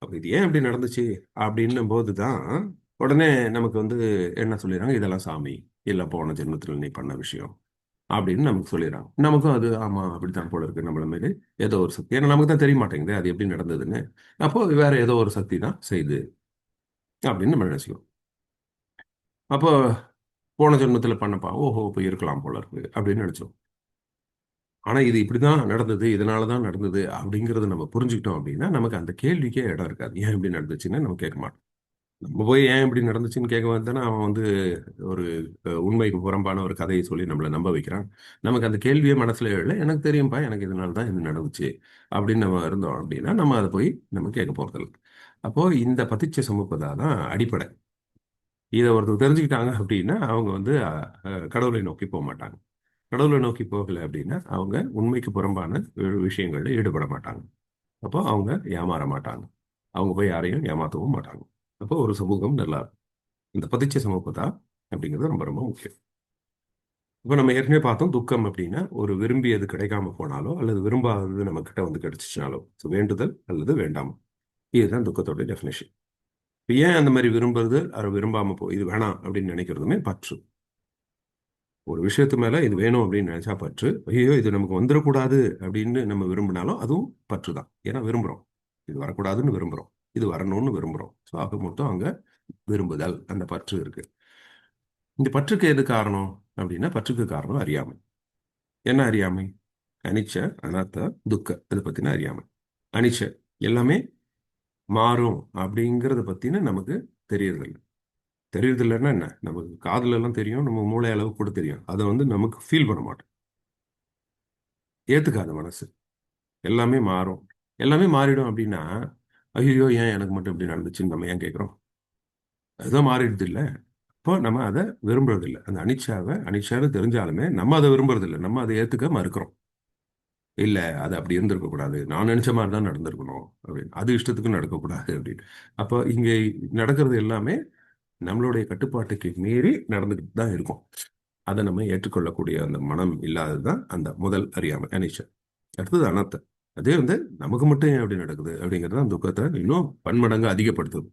அப்ப இது ஏன் இப்படி நடந்துச்சு அப்படின்னும் போதுதான் உடனே நமக்கு வந்து என்ன சொல்லிடுறாங்க, இதெல்லாம் சாமி இல்ல போன ஜென்மத்துல நீ பண்ண விஷயம் அப்படின்னு நமக்கு சொல்லிடுறாங்க. நமக்கும் அது ஆமா அப்படித்தான் போல இருக்கு, நம்மள மேலே ஏதோ ஒரு சக்தி, ஏன்னா நமக்கு தான் தெரிய மாட்டேங்குது அது எப்படி நடந்ததுன்னு. அப்போ வேற ஏதோ ஒரு சக்தி தான் செய்யுது அப்படின்னு நம்ம நினைச்சுக்கிறோம். அப்போ போன ஜென்மத்துல பண்ணப்பா ஓஹோ போய் இருக்கலாம் போல இருக்கு அப்படின்னு நினைச்சோம். ஆனா இது இப்படிதான் நடந்தது, இதனாலதான் நடந்தது அப்படிங்கறத நம்ம புரிஞ்சுக்கிட்டோம் அப்படின்னா நமக்கு அந்த கேள்விக்கே இடம் இருக்காது. ஏன் இப்படி நடந்துச்சுன்னு நம்ம கேட்க மாட்டோம். நம்ம போய் ஏன் இப்படி நடந்துச்சுன்னு கேட்க வந்தோன்னா அவன் வந்து ஒரு உண்மைக்கு புறம்பான ஒரு கதையை சொல்லி நம்மளை நம்ப வைக்கிறான். நமக்கு அந்த கேள்வியே மனசுல இல்லை, எனக்கு தெரியும்பா எனக்கு இதனால தான் இது நடந்துச்சு அப்படின்னு நம்ம இருந்தோம் அப்படின்னா நம்ம அதை போய் நம்ம கேட்க போறதில்லை. அப்போ இந்த பத்திச்ச சமுப்பதா தான் அடிப்படை. இதை ஒருத்தர் தெரிஞ்சுக்கிட்டாங்க அப்படின்னா அவங்க வந்து கடவுளை நோக்கி போக மாட்டாங்க. கடவுளை நோக்கி போகலை அப்படின்னா அவங்க உண்மைக்கு புறம்பான விஷயங்கள்ல ஈடுபட மாட்டாங்க. அப்போ அவங்க ஏமாற மாட்டாங்க, அவங்க போய் யாரையும் ஏமாத்தவும் மாட்டாங்க. அப்போ ஒரு சமூகம் நல்லா இருக்கும். இந்த பதிச்ச சமூகத்தா அப்படிங்கிறது ரொம்ப ரொம்ப முக்கியம். இப்போ நம்ம ஏற்கனவே பார்த்தோம், துக்கம் அப்படின்னா ஒரு விரும்பியது கிடைக்காம போனாலோ அல்லது விரும்பாதது நம்ம கிட்ட வந்து கிடைச்சிச்சுனாலோ, ஸோ வேண்டுதல் அல்லது வேண்டாமல், இதுதான் துக்கத்தோட டெஃபினேஷன். இப்போ ஏன் அந்த மாதிரி விரும்புறது அதை விரும்பாம இது வேணாம் அப்படின்னு நினைக்கிறதுமே பற்று. ஒரு விஷயத்து மேல இது வேணும் அப்படின்னு நினைச்சா பற்று. ஐயோ இது நமக்கு வந்துடக்கூடாது அப்படின்னு நம்ம விரும்பினாலும் அதுவும் பற்று தான். ஏன்னா விரும்புறோம், இது வரக்கூடாதுன்னு விரும்புறோம், இது வரணும்னு விரும்புறோம். ஸோ ஆக மொத்தம் அங்க விரும்புதல், அந்த பற்று இருக்கு. இந்த பற்றுக்கு எது காரணம் அப்படின்னா பற்றுக்கு காரணம் அறியாமை. என்ன அறியாமை? அனிச்ச, அனாத்த, துக்க, இதை பத்தின அறியாமை. அனிச்ச எல்லாமே மாறும் அப்படிங்கறத பத்தின நமக்கு தெரியறதில்லை. தெரியறதில்லைன்னா என்ன, நமக்கு காதுல எல்லாம் தெரியும், நம்ம மூளை அளவு கூட தெரியும், அதை வந்து நமக்கு ஃபீல் பண்ண மாட்டோம், ஏத்துக்காத மனசு. எல்லாமே மாறும், எல்லாமே மாறிடும் அப்படின்னா ஐயோ ஏன் எனக்கு மட்டும் இப்படி நடந்துச்சுன்னு நம்ம ஏன் கேட்குறோம்? அதுதான் மாறிடுது இல்லை. இப்போ நம்ம அதை விரும்புறது இல்லை. அந்த அனிச்சாவை தெரிஞ்சாலுமே நம்ம அதை விரும்புறது இல்லை, நம்ம அதை ஏத்துக்க மறுக்கிறோம். இல்ல அது அப்படி இருந்திருக்க கூடாது, நான் நினைச்ச மாதிரி தான் நடந்திருக்கணும் அப்படின்னு, அது இஷ்டத்துக்கு நடக்கக்கூடாது அப்படின்னு. அப்போ இங்க நடக்கிறது எல்லாமே நம்மளுடைய கட்டுப்பாட்டுக்கு மீறி நடந்துக்கிட்டு தான் இருக்கும். அதை நம்ம ஏற்றுக்கொள்ளக்கூடிய அந்த மனம் இல்லாததுதான் அந்த முதல் அறியாமை, அனிச்சை. அடுத்தது அனர்த்தம். அதே வந்து நமக்கு மட்டும் ஏன் அப்படி நடக்குது அப்படிங்கிறது தான் துக்கத்தை இன்னும் பன்மடங்கு அதிகப்படுத்துது.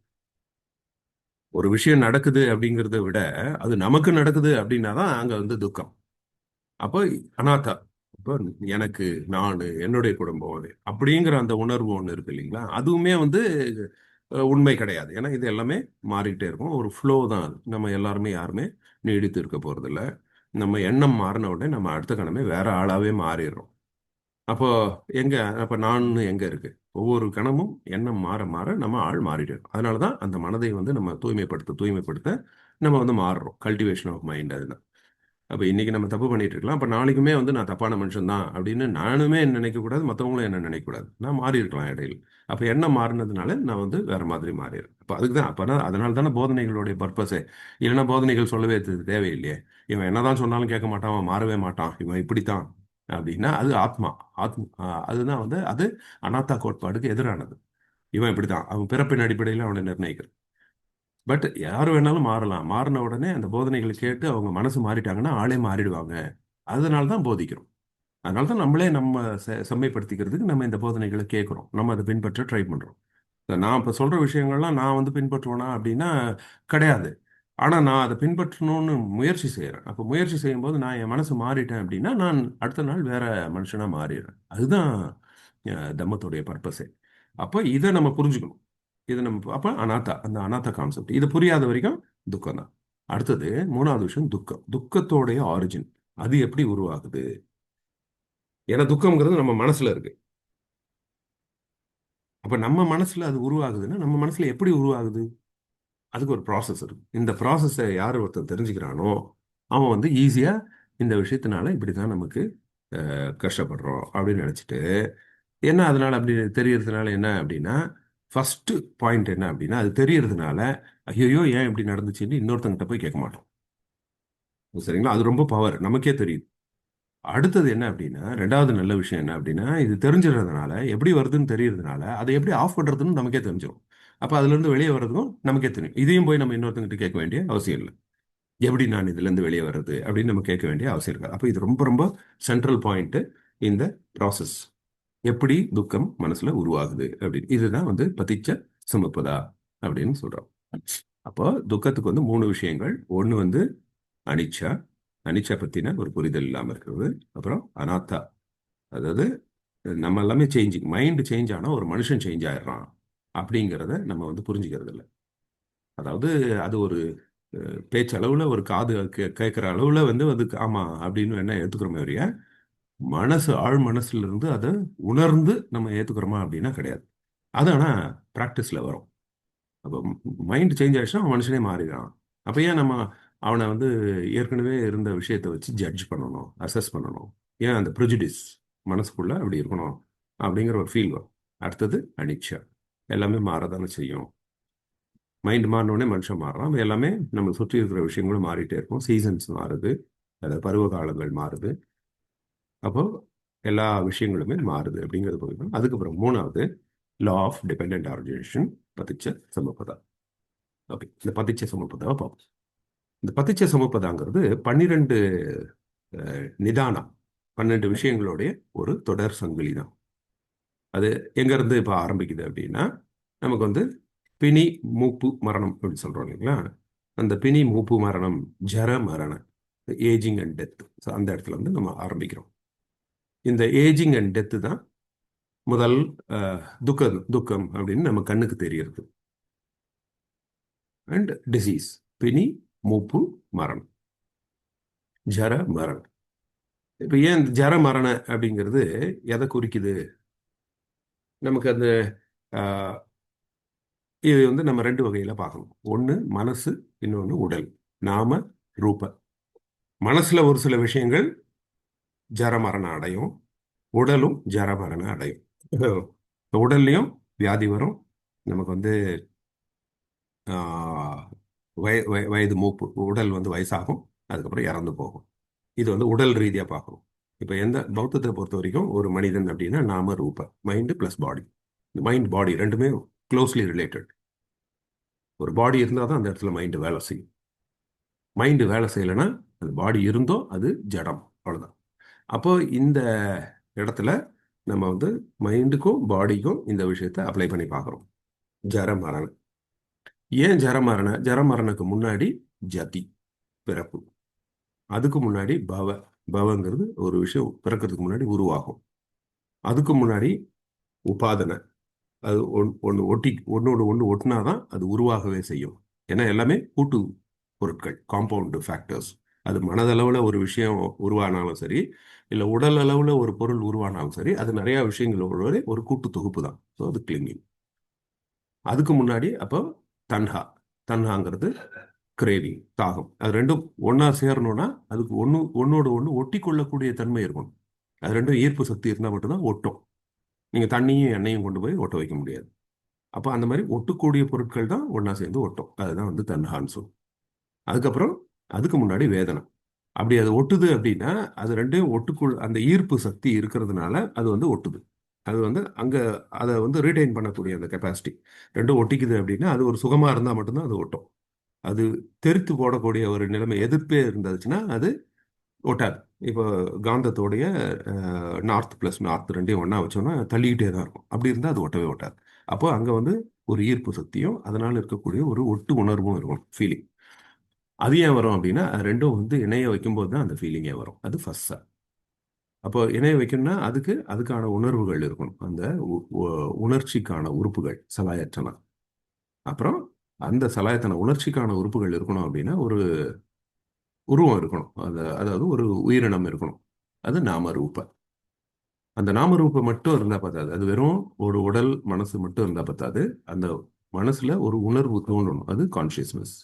ஒரு விஷயம் நடக்குது அப்படிங்கிறத விட அது நமக்கு நடக்குது அப்படின்னா தான் அங்க வந்து துக்கம். அப்போ அனாத்தா, இப்போ எனக்கு, நான், என்னுடைய குடும்பம் அது அப்படிங்கிற அந்த உணர்வு ஒன்று இருக்கு இல்லைங்களா, அதுவுமே வந்து உண்மை கிடையாது. ஏன்னா இது எல்லாமே மாறிக்கிட்டே இருக்கும், ஒரு ஃப்ளோ தான் அது. நம்ம எல்லாருமே யாருமே நீடித்து இருக்க போறதில்ல. நம்ம எண்ணம் மாறின உடனே நம்ம அடுத்த கணமே வேற ஆளாவே மாறிடுறோம். அப்போ எங்க அப்ப நான் எங்க இருக்கு? ஒவ்வொரு கணமும் எண்ணம் மாற மாற நம்ம ஆள் மாறிடும். அதனால தான் அந்த மனதை வந்து நம்ம தூய்மைப்படுத்த தூய்மைப்படுத்த நம்ம வந்து மாறுறோம். கல்டிவேஷன் ஆஃப் மைண்ட் அதுதான். அப்ப இன்னைக்கு நம்ம தப்பு பண்ணிட்டு இருக்கலாம். அப்ப நாளைக்குமே வந்து நான் தப்பான மனுஷன் தான் அப்படின்னு நானுமே நினைக்க கூடாது, மற்றவங்களும் என்ன நினைக்க கூடாது. நான் மாறி இருக்கலாம் இடையில. அப்ப எண்ணம் மாறினதுனால நான் வந்து வேற மாதிரி மாறிடுறேன். அப்ப அதுக்கு தான் அப்பதான் அதனால தானே போதனைகளுடைய பர்பஸே. இல்லைன்னா போதனைகள் சொல்லவே தேவையில்லையே. இவன் என்னதான் சொன்னாலும் கேட்க மாட்டான், அவன் மாறவே மாட்டான், இவன் இப்படித்தான் அப்படின்னா அது ஆத்மா. அதுதான் வந்து அது அனாத்தா கோட்பாடுக்கு எதிரானது. இவன் இப்படித்தான், அவன் பிறப்பின் அடிப்படையில் அவனை நிர்ணயிக்கிறது. பட் யார் வேணாலும் மாறலாம். மாறின உடனே அந்த போதனைகளை கேட்டு அவங்க மனசு மாறிட்டாங்கன்னா ஆளே மாறிடுவாங்க. அதனால தான் போதிக்கிறோம். அதனால தான் நம்மளே நம்ம செம்மைப்படுத்திக்கிறதுக்கு நம்ம இந்த போதனைகளை கேட்குறோம். நம்ம அதை பின்பற்ற ட்ரை பண்ணுறோம். நான் இப்போ சொல்கிற விஷயங்கள்லாம் நான் வந்து பின்பற்றுவேனா அப்படின்னா கிடையாது. ஆனால் நான் அதை பின்பற்றணும்னு முயற்சி செய்கிறேன். அப்போ முயற்சி செய்யும்போது நான் என் மனசு மாறிட்டேன் அப்படின்னா நான் அடுத்த நாள் வேற மனுஷனாக மாறிடுறேன். அதுதான் தம்மத்துடைய பர்பஸே. அப்போ இதை நம்ம புரிஞ்சுக்கணும். இது நம்ம அப்போ அந்த அனாத்தா கான்செப்ட் இது புரியாத வரைக்கும் துக்கம் தான். அடுத்தது மூணாவது விஷயம் துக்கம். துக்கத்தோடைய ஆரிஜின் அது எப்படி உருவாகுது? ஏன்னா துக்கம்ங்கிறது நம்ம மனசுல இருக்கு. அப்ப நம்ம மனசுல அது உருவாகுதுன்னா நம்ம மனசுல எப்படி உருவாகுது? அதுக்கு ஒரு ப்ராசஸ் இருக்கு. இந்த ப்ராசஸை யார் ஒருத்தன் தெரிஞ்சுக்கிறானோ அவன் வந்து ஈஸியா இந்த விஷயத்தினால இப்படிதான் நமக்கு கஷ்டப்படுறோம் அப்படின்னு நினைச்சிட்டு என்ன அதனால அப்படி தெரியறதுனால என்ன அப்படின்னா ஃபர்ஸ்ட் பாயிண்ட் என்ன அப்படின்னா அது தெரியறதுனால ஐயோ ஏன் இப்படி நடந்துச்சுன்னு இன்னொருத்தங்கிட்ட போய் கேட்க மாட்டோம். சரிங்களா? அது ரொம்ப பவர் நமக்கே தெரியுது. அடுத்தது என்ன அப்படின்னா ரெண்டாவது நல்ல விஷயம் என்ன அப்படின்னா இது தெரிஞ்சிடறதுனால எப்படி வருதுன்னு தெரியறதுனால அதை எப்படி ஆஃப் பண்றதுன்னு நமக்கே தெரிஞ்சிடும். அப்ப அதுல இருந்து வெளியே வர்றதும் நமக்கே தெரியும். இதையும் போய் நம்ம இன்னொருத்தங்கிட்ட கேட்க வேண்டிய அவசியம் இல்லை. எப்படி நான் இதுல இருந்து வெளியே வர்றது அப்படின்னு நம்ம கேட்க வேண்டிய அவசியம் இருக்காது. அப்ப இது ரொம்ப ரொம்ப சென்ட்ரல் பாயிண்ட் இந்த ப்ராசஸ். எப்படி துக்கம் மனசுல உருவாகுது அப்படின்னு இதுதான் வந்து பதிச்ச சமுப்பதா அப்படின்னு சொல்றோம். அப்போ துக்கத்துக்கு வந்து மூணு விஷயங்கள். ஒன்று வந்து அனிச்சா. அனிச்சா பத்தின ஒரு புரிதல் இல்லாம இருக்கிறது. அப்புறம் அனாத்தா. அதாவது நம்ம எல்லாமே சேஞ்சிங் மைண்ட் சேஞ்ச் ஆனா ஒரு மனுஷன் சேஞ்ச் ஆயிடுறான் அப்படிங்கிறத நம்ம வந்து புரிஞ்சுக்கிறது இல்லை. அதாவது அது ஒரு பேச்சளவுல ஒரு காது கேட்கிற அளவுல வந்து அதுக்கு ஆமா அப்படின்னு என்ன ஏத்துக்கிறோமே வரைய மனசு ஆழ் மனசுல இருந்து அதை உணர்ந்து நம்ம ஏத்துக்கிறோமா அப்படின்னா கிடையாது. அது ஆனா பிராக்டிஸ்ல வரும். அப்போ மைண்ட் சேஞ்ச் ஆயிடுச்சுன்னா அவன் மனுஷனே மாறிடுறான். அப்போ ஏன் நம்ம அவனை வந்து ஏற்கனவே இருந்த விஷயத்தை வச்சு ஜட்ஜ் பண்ணணும், அசஸ் பண்ணணும்? ஏன் அந்த ப்ரெஜுடிஸ் மனசுக்குள்ள அப்படி இருக்கணும் அப்படிங்கிற ஒரு ஃபீல் வரும். அடுத்தது அனிச்சா. எல்லாமே மாறதானே செய்யும். மைண்ட் மாறினோடனே மனுஷன் மாறுறான். அப்ப எல்லாமே நம்ம சுற்றி இருக்கிற விஷயங்களும் மாறிட்டே இருக்கும். சீசன்ஸ் மாறுது, அதாவது பருவ காலங்கள் மாறுது. அப்போ எல்லா விஷயங்களுமே மாறுது அப்படிங்கிறது புரியும். அதுக்கப்புறம் மூணாவது லா ஆஃப் டிபெண்ட் ஆர்கனைசேஷன் பதிச்ச சமபதா. ஓகே, இந்த பதிச்ச சமபதாவை பார்ப்போம். இந்த பதிச்ச சமபதாங்கிறது 12 நிதானம், 12 விஷயங்களுடைய ஒரு தொடர் சங்கிலி தான். அது எங்க இருந்து இப்போ ஆரம்பிக்குது அப்படின்னா நமக்கு வந்து பிணி மூப்பு மரணம் அப்படின்னு சொல்றோம் இல்லைங்களா? அந்த பிணி மூப்பு மரணம் ஜர மரணம் ஏஜிங் அண்ட் டெத். அந்த இடத்துல வந்து நம்ம ஆரம்பிக்கிறோம். இந்த ஏஜிங் அண்ட் டெத்து தான் முதல் துக்கம் துக்கம் அப்படின்னு நம்ம கண்ணுக்கு தெரியறது. அண்ட் டிசீஸ் பிணி மூப்பு மரணம் ஜர மரணம். இப்போ ஏன் இந்த ஜர மரண அப்படிங்கிறது எதை குறிக்குது? நமக்கு அந்த ஆஹ், இது வந்து நம்ம ரெண்டு வகையில பார்க்கணும். ஒன்று மனசு, இன்னொன்று உடல். நாம ரூப. மனசுல ஒரு சில விஷயங்கள் ஜரமரணம் அடையும், உடலும் ஜரமரணம் அடையும். உடல்லையும் வியாதி வரும். நமக்கு வந்து ஆஹ், வயது மூப்பு, உடல் வந்து வயசாகும், அதுக்கப்புறம் இறந்து போகும். இது வந்து உடல் ரீதியாக பார்க்கணும். இப்போ எந்த பௌத்தத்தை பொறுத்த வரைக்கும் ஒரு மனிதன் அப்படின்னா நாம ரூப, மைண்டு பிளஸ் பாடி. மைண்ட் பாடி ரெண்டுமே க்ளோஸ்லி ரிலேட்டட். ஒரு பாடி இருந்தால் தான் அந்த இடத்துல மைண்டு வேலை செய்யும். மைண்டு வேலை செய்யலைன்னா அது பாடி இருந்தோ அது ஜடம், அவ்வளோதான். அப்போ இந்த இடத்துல நம்ம வந்து மைண்டுக்கும் பாடிக்கும் இந்த விஷயத்தை அப்ளை பண்ணி பார்க்குறோம். ஜர மரணம். ஏன் ஜர மரணம்? ஜர மரணக்கு முன்னாடி ஜதி, பிறப்பு. அதுக்கு முன்னாடி பவ. பவங்கிறது ஒரு விஷயம் பிறக்கிறதுக்கு முன்னாடி உருவாகும். அதுக்கு முன்னாடி உபாதனை. அது ஒன்று ஒட்டி ஒன்னோடு ஒன்று ஒட்டினாதான் அது உருவாகவே செய்யும். ஏன்னா எல்லாமே கூட்டு பொருட்கள், காம்பவுண்டு ஃபேக்டர்ஸ். அது மனதளவில் ஒரு விஷயம் உருவானாலும் சரி, இல்லை உடல் அளவில் ஒரு பொருள் உருவானாலும் சரி, அது நிறைய விஷயங்கள் ஒரு கூட்டு தொகுப்பு தான். ஸோ அது கிளிங்கிங். அதுக்கு முன்னாடி அப்போ தன்ஹா. தன்ஹாங்கிறது கிரேவிங், தாகம். அது ரெண்டும் ஒண்ணா சேரணும்னா அதுக்கு ஒன்னோடு ஒன்று ஒட்டி கொள்ளக்கூடிய தன்மை இருக்கணும். அது ரெண்டும் ஈர்ப்பு சக்தி இருந்தால் மட்டும்தான் ஒட்டும். நீங்க தண்ணியும் எண்ணெயும் கொண்டு போய் ஒட்ட வைக்க முடியாது. அப்போ அந்த மாதிரி ஒட்டக்கூடிய பொருட்கள் தான் ஒண்ணா சேர்ந்து ஒட்டும். அதுதான் வந்து தன்ஹான்னு சொல்லும். அதுக்கப்புறம் அதுக்கு முன்னாடி வேதனை. அப்படி அது ஒட்டுது அப்படின்னா அது ரெண்டையும் ஒட்டுக்குள் அந்த ஈர்ப்பு சக்தி இருக்கிறதுனால அது வந்து ஒட்டுது. அது வந்து அங்க அதை வந்து ரீடைன் பண்ணக்கூடிய அந்த கெப்பாசிட்டி ரெண்டும் ஒட்டிக்குது அப்படின்னா அது ஒரு சுகமா இருந்தால் மட்டும்தான் அது ஒட்டும். அது தெறித்து போடக்கூடிய ஒரு நிலைமை எதிர்ப்பே இருந்துச்சுன்னா அது ஒட்டாது. இப்போ காந்தத்தோடைய நார்த் பிளஸ் நார்த் ரெண்டையும் ஒண்ணா வச்சோம்னா தள்ளிக்கிட்டே தான் இருக்கும். அப்படி இருந்தால் அது ஒட்டவே ஒட்டாது. அப்போ அங்க வந்து ஒரு ஈர்ப்பு சக்தியும் அதனால இருக்கக்கூடிய ஒரு ஒட்டு உணர்வும் இருக்கும், ஃபீலிங். அது ஏன் வரும் அப்படின்னா அது ரெண்டும் வந்து இணைய வைக்கும்போது தான் அந்த ஃபீலிங்கே வரும். அது ஃபர்ஸ்ட். அப்போ இணைய வைக்கணும்னா அதுக்கான உணர்வுகள் இருக்கணும். அந்த உணர்ச்சிக்கான உறுப்புகள் சலாயத்தனம். அப்புறம் அந்த சலாயத்தன உணர்ச்சிக்கான உறுப்புகள் இருக்கணும் அப்படின்னா ஒரு உருவம் இருக்கணும். அதாவது ஒரு உயிரினம் இருக்கணும். அது நாமரூப. அந்த நாமரூபம் மட்டும் இருந்தா பத்தாது. அது வெறும் ஒரு உடல் மனசு மட்டும் இருந்தா பத்தாது. அந்த மனசுல ஒரு உணர்வு தோன்றணும். அது கான்சியஸ்னஸ்,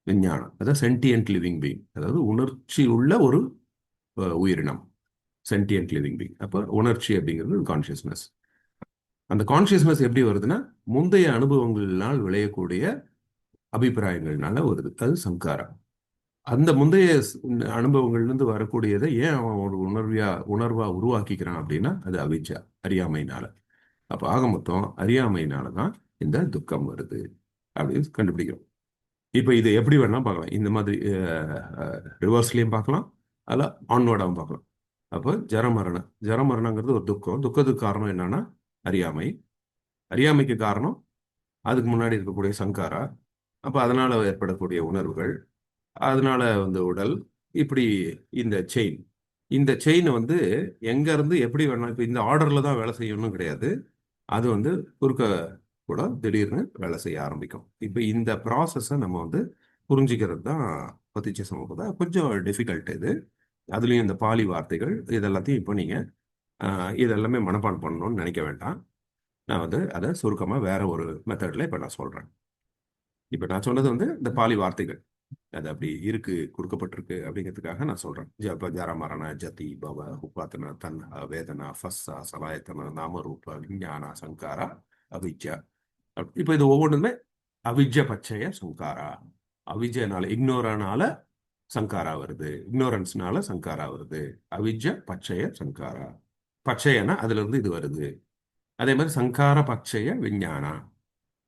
விஞ்ஞானம். அதாவது சென்டியன்ட் லிவிங் பீயிங், அதாவது உணர்ச்சி உள்ள ஒரு உயிரினம். Sentient living being. அப்போ உணர்ச்சி அப்படிங்கிறது கான்சியஸ்னஸ். அந்த கான்சியஸ்னஸ் எப்படி வருதுன்னா முந்தைய அனுபவங்களினால் விளையக்கூடிய அபிப்பிராயங்கள்னால வருது. அது சங்காரா. அந்த முந்தைய அனுபவங்கள்லேருந்து வரக்கூடியதை ஏன் அவன் ஒரு உணர்வா உருவாக்கிக்கிறான் அப்படின்னா அது அவிச்சா, அறியாமையினால. அப்போ ஆக மொத்தம் அறியாமையினால தான் இந்த துக்கம் வருது அப்படின்னு கண்டுபிடிக்கிறோம். இப்போ இது எப்படி வேணா பார்க்கலாம். இந்த மாதிரி ரிவர்ஸ்லையும் பார்க்கலாம், அதில் ஆன்வர்டாகவும் பார்க்கலாம். அப்போ ஜரமரணம். ஜரமரணங்கிறது ஒரு துக்கம். துக்கத்துக்கு காரணம் என்னன்னா அறியாமை. அறியாமைக்கு காரணம் அதுக்கு முன்னாடி இருக்கக்கூடிய சங்காரா. அப்போ அதனால ஏற்படக்கூடிய உணர்வுகள், அதனால வந்து உடல், இப்படி இந்த செயின். இந்த செயின் வந்து எங்க இருந்து எப்படி வேணா இப்போ இந்த ஆர்டர்ல தான் வேலை செய்யணும்னு கிடையாது. அது வந்து குறுக்க கூட திடீர்னு வேலை செய்ய ஆரம்பிக்கும். இப்போ இந்த ப்ராசஸை நம்ம வந்து புரிஞ்சுக்கிறது தான் பத்திச்ச சமூகம். கொஞ்சம் டிஃபிகல்ட் இது. அதுலேயும் இந்த பாலி வார்த்தைகள் இதெல்லாத்தையும் இப்போ நீங்கள் இதெல்லாமே மனப்பாடம் பண்ணணும்னு நினைக்க வேண்டாம். நான் வந்து அதை சுருக்கமாக வேற ஒரு மெத்தடில் இப்போ நான் சொல்கிறேன். இப்போ நான் சொன்னது வந்து இந்த பாலி வார்த்தைகள். அது அப்படி இருக்கு, கொடுக்கப்பட்டிருக்கு அப்படிங்கிறதுக்காக நான் சொல்றேன். ஜப ஜரமரண ஜதி பவ உபாத்தன தன்ஹா வேதனா ஃபஸ்ஸா சலாயத்தன நாமரூப விஞ்ஞான சங்காரா அவிஜ்ஜா. இப்போ இது ஒவ்வொன்றுமே அவிஜ்ஜ பச்சைய சங்காரா. அவிஜயனால இக்னோரனால சங்காரா வருது, இக்னோரன்ஸ்னால சங்காரா வருது. அவிஜ்ஜ பச்சைய சங்காரா. பச்சையனா அதுல இருந்து இது வருது. அதே மாதிரி சங்கார பச்சைய விஞ்ஞானா.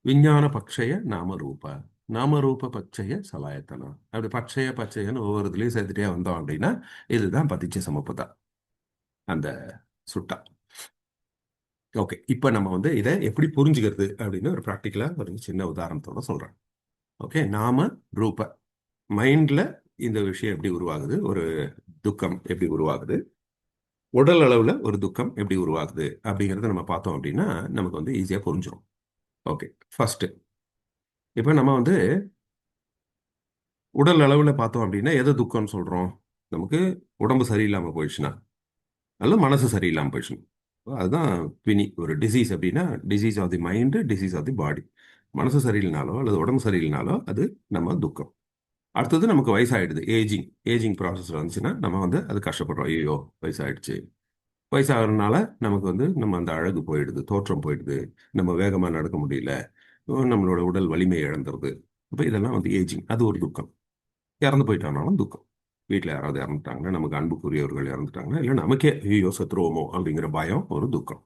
விஞ்ஞான பக்ஷய நாமரூப. நாமரூப பச்சைய சலாயத்தனா. அப்படி பச்சைய பச்சையன்னு ஒவ்வொரு இதுலையும் சேர்த்துட்டே வந்தோம் அப்படின்னா இதுதான் பதிச்ச சமப்பதா, அந்த சுட்டா. ஓகே, இப்போ நம்ம வந்து இதை எப்படி புரிஞ்சுக்கிறது அப்படின்னு ஒரு ப்ராக்டிக்கலா ஒரு சின்ன உதாரணத்தோட சொல்றேன். ஓகே, நாம ரூப மைண்ட்ல இந்த விஷயம் எப்படி உருவாகுது, ஒரு துக்கம் எப்படி உருவாகுது, உடல் அளவுல ஒரு துக்கம் எப்படி உருவாகுது அப்படிங்கிறத நம்ம பார்த்தோம் அப்படின்னா நமக்கு வந்து ஈஸியா புரிஞ்சிடும். ஓகே, ஃபர்ஸ்ட் இப்போ நம்ம வந்து உடல் அளவில் பார்த்தோம் அப்படின்னா எதை துக்கம்னு சொல்கிறோம்? நமக்கு உடம்பு சரியில்லாமல் போயிடுச்சுன்னா, அல்ல மனசு சரியில்லாமல் போயிடுச்சுன்னா, அதுதான் பினி. ஒரு டிசீஸ் அப்படின்னா disease of the mind, disease of the body. மனசு சரியில்லைனாலோ அல்லது உடம்பு சரியில்லைனாலோ அது நம்ம துக்கம். அடுத்தது நமக்கு வயசாயிடுது, ஏஜிங். ஏஜிங் ப்ராசஸ் வந்துச்சுன்னா நம்ம வந்து அது கஷ்டப்படுறோம். ஐயோ வயசாயிடுச்சு. வயசாகிறதுனால நமக்கு வந்து நம்ம அந்த அழகு போயிடுது, தோற்றம் போயிடுது, நம்ம வேகமாக நடக்க முடியல, நம்மளோட உடல் வலிமை இழந்துருது. அப்போ இதெல்லாம் வந்து ஏஜிங், அது ஒரு துக்கம். இறந்து போயிட்டானாலும் துக்கம். வீட்டில் யாராவது இறந்துட்டாங்கன்னா, நமக்கு அன்புக்குரியவர்கள் இறந்துட்டாங்கன்னா, இல்லை நமக்கே ஐயோ சத்ருவமோ அப்படிங்கிற பயம் ஒரு துக்கம்.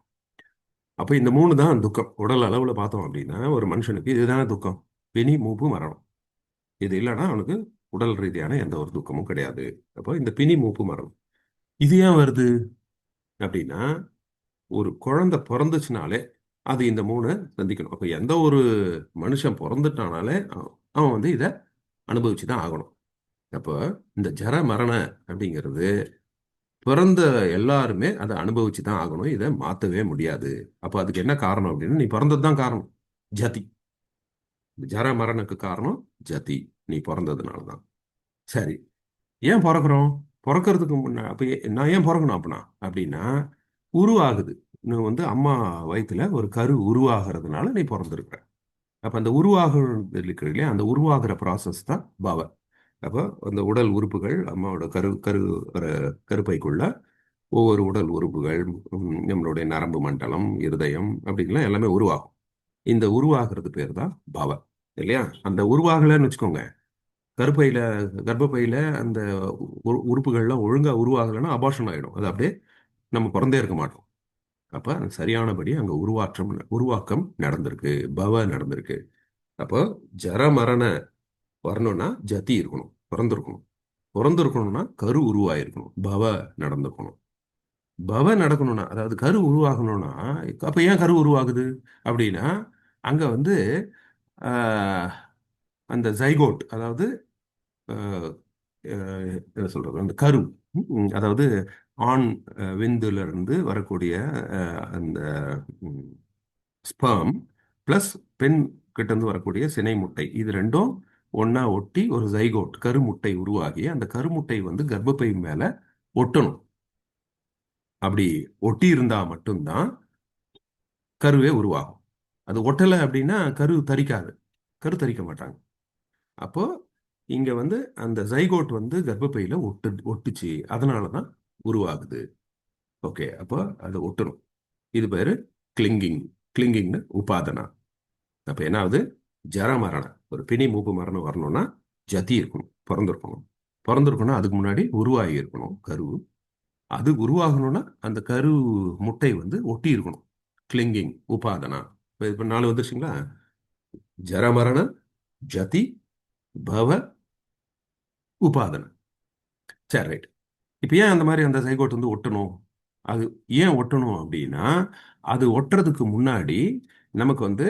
அப்போ இந்த மூணு தான் துக்கம். உடல் அளவில் பார்த்தோம் அப்படின்னா ஒரு மனுஷனுக்கு இதுதானே துக்கம். பிணி, மூப்பு, மரணம். இது இல்லைன்னா அவனுக்கு உடல் ரீதியான எந்த ஒரு துக்கமும் கிடையாது. அப்போ இந்த பிணி, மூப்பு, மரணம் இது ஏன் வருது அப்படின்னா ஒரு குழந்தை பிறந்துச்சுனாலே அது இந்த மூணை சந்திக்கணும். அப்போ எந்த ஒரு மனுஷன் பிறந்துட்டானாலே அவன் வந்து இதை அனுபவிச்சு தான் ஆகணும். அப்போ இந்த ஜர மரண அப்படிங்கிறது பிறந்த எல்லாருமே அதை அனுபவிச்சு தான் ஆகணும். இதை மாற்றவே முடியாது. அப்போ அதுக்கு என்ன காரணம் அப்படின்னா நீ பிறந்தது தான் காரணம். ஜதி. ஜர மரணக்கு காரணம் ஜதி, நீ பிறந்ததுனால தான். சரி, ஏன் பிறக்கிறோம்? பிறக்கிறதுக்கு முன்ன அப்ப நான் ஏன் பிறக்கணும் அப்படின்னா அப்படின்னா உருவாகுது. நீ வந்து அம்மா வயித்துல ஒரு கரு உருவாகிறதுனால நீ பிறந்திருக்கிற. அப்ப அந்த உருவாகிறது இருக்கு இல்லையா, அந்த உருவாகிற ப்ராசஸ் தான் பவ. அப்போ அந்த உடல் உறுப்புகள் அம்மாவோட கருப்பைக்குள்ள ஒவ்வொரு உடல் உறுப்புகள், நம்மளுடைய நரம்பு மண்டலம், இருதயம் அப்படிங்கலாம் எல்லாமே உருவாகும். இந்த உருவாகிறது பேர் தான் பவ. இல்லையா? அந்த உருவாகலைன்னு வச்சுக்கோங்க, கருப்பையில கர்ப்பப்பையில அந்த உறுப்புகள்லாம் ஒழுங்கா உருவாகலைன்னா அபார்ஷன் ஆயிடும். அது அப்படியே நம்ம பிறந்தே இருக்க மாட்டோம். அப்ப அது சரியானபடி அங்க உருவாக்கம் நடந்திருக்கு, பவ நடந்திருக்கு. அப்போ ஜர மரண வரணும்னா ஜதி இருக்கணும், பிறந்திருக்கணும். பிறந்திருக்கணும்னா கரு உருவாயிருக்கணும், பவ நடந்திருக்கணும். பவ நடக்கணும்னா, அதாவது கரு உருவாகணும்னா, அப்ப ஏன் கரு உருவாகுது அப்படின்னா அங்க வந்து ஆஹ், அந்த ஜைகோட், அதாவது ஆஹ், என்ன சொல்றது, அந்த கரு, அதாவது ஆண் விந்துல இருந்து வரக்கூடிய அந்த ஸ்பெர்ம் பிளஸ் பெண் கிட்ட இருந்து வரக்கூடிய சினை முட்டை, இது ரெண்டும் ஒண்ணா ஒட்டி ஒரு ஜைகோட் கருமுட்டை உருவாகி அந்த கருமுட்டை வந்து கர்ப்பப்பை மேல ஒட்டணும். அப்படி ஒட்டி இருந்தா மட்டும்தான் கருவே உருவாகும். அது ஒட்டலை அப்படின்னா கரு தரிக்காது, கரு தரிக்க மாட்டாங்க. அப்போ இங்க வந்து அந்த ஜைகோட் வந்து கர்ப்பப்பையில ஒட்டுச்சு, அதனாலதான் உருவாகுது. ஓகே, அப்போ அதை ஒட்டணும். இது பேரு கிளிங்கிங். கிளிங்கிங்னு உபாதனா. அப்ப என்ன ஆகுது? ஜர மரணம், ஒரு பிணி மூப்பு மரணம் வரணும்னா ஜதி இருக்கணும், பிறந்திருக்கணும். பிறந்திருக்கணும், அதுக்கு முன்னாடி உருவாகி இருக்கணும் கரு. அது உருவாகணும்னா அந்த கரு முட்டை வந்து ஒட்டி இருக்கணும். கிளிங்கிங் உபாதனா. இப்ப 4 வந்துருச்சுங்களா? ஜரமரண, ஜதி, பவ, உபாதனா. சரி, ரைட். இப்ப ஏன் அந்த மாதிரி அந்த சைகோட் வந்து ஒட்டணும்? அது ஏன் ஒட்டணும் அப்படின்னா, அது ஒட்டுறதுக்கு முன்னாடி நமக்கு வந்து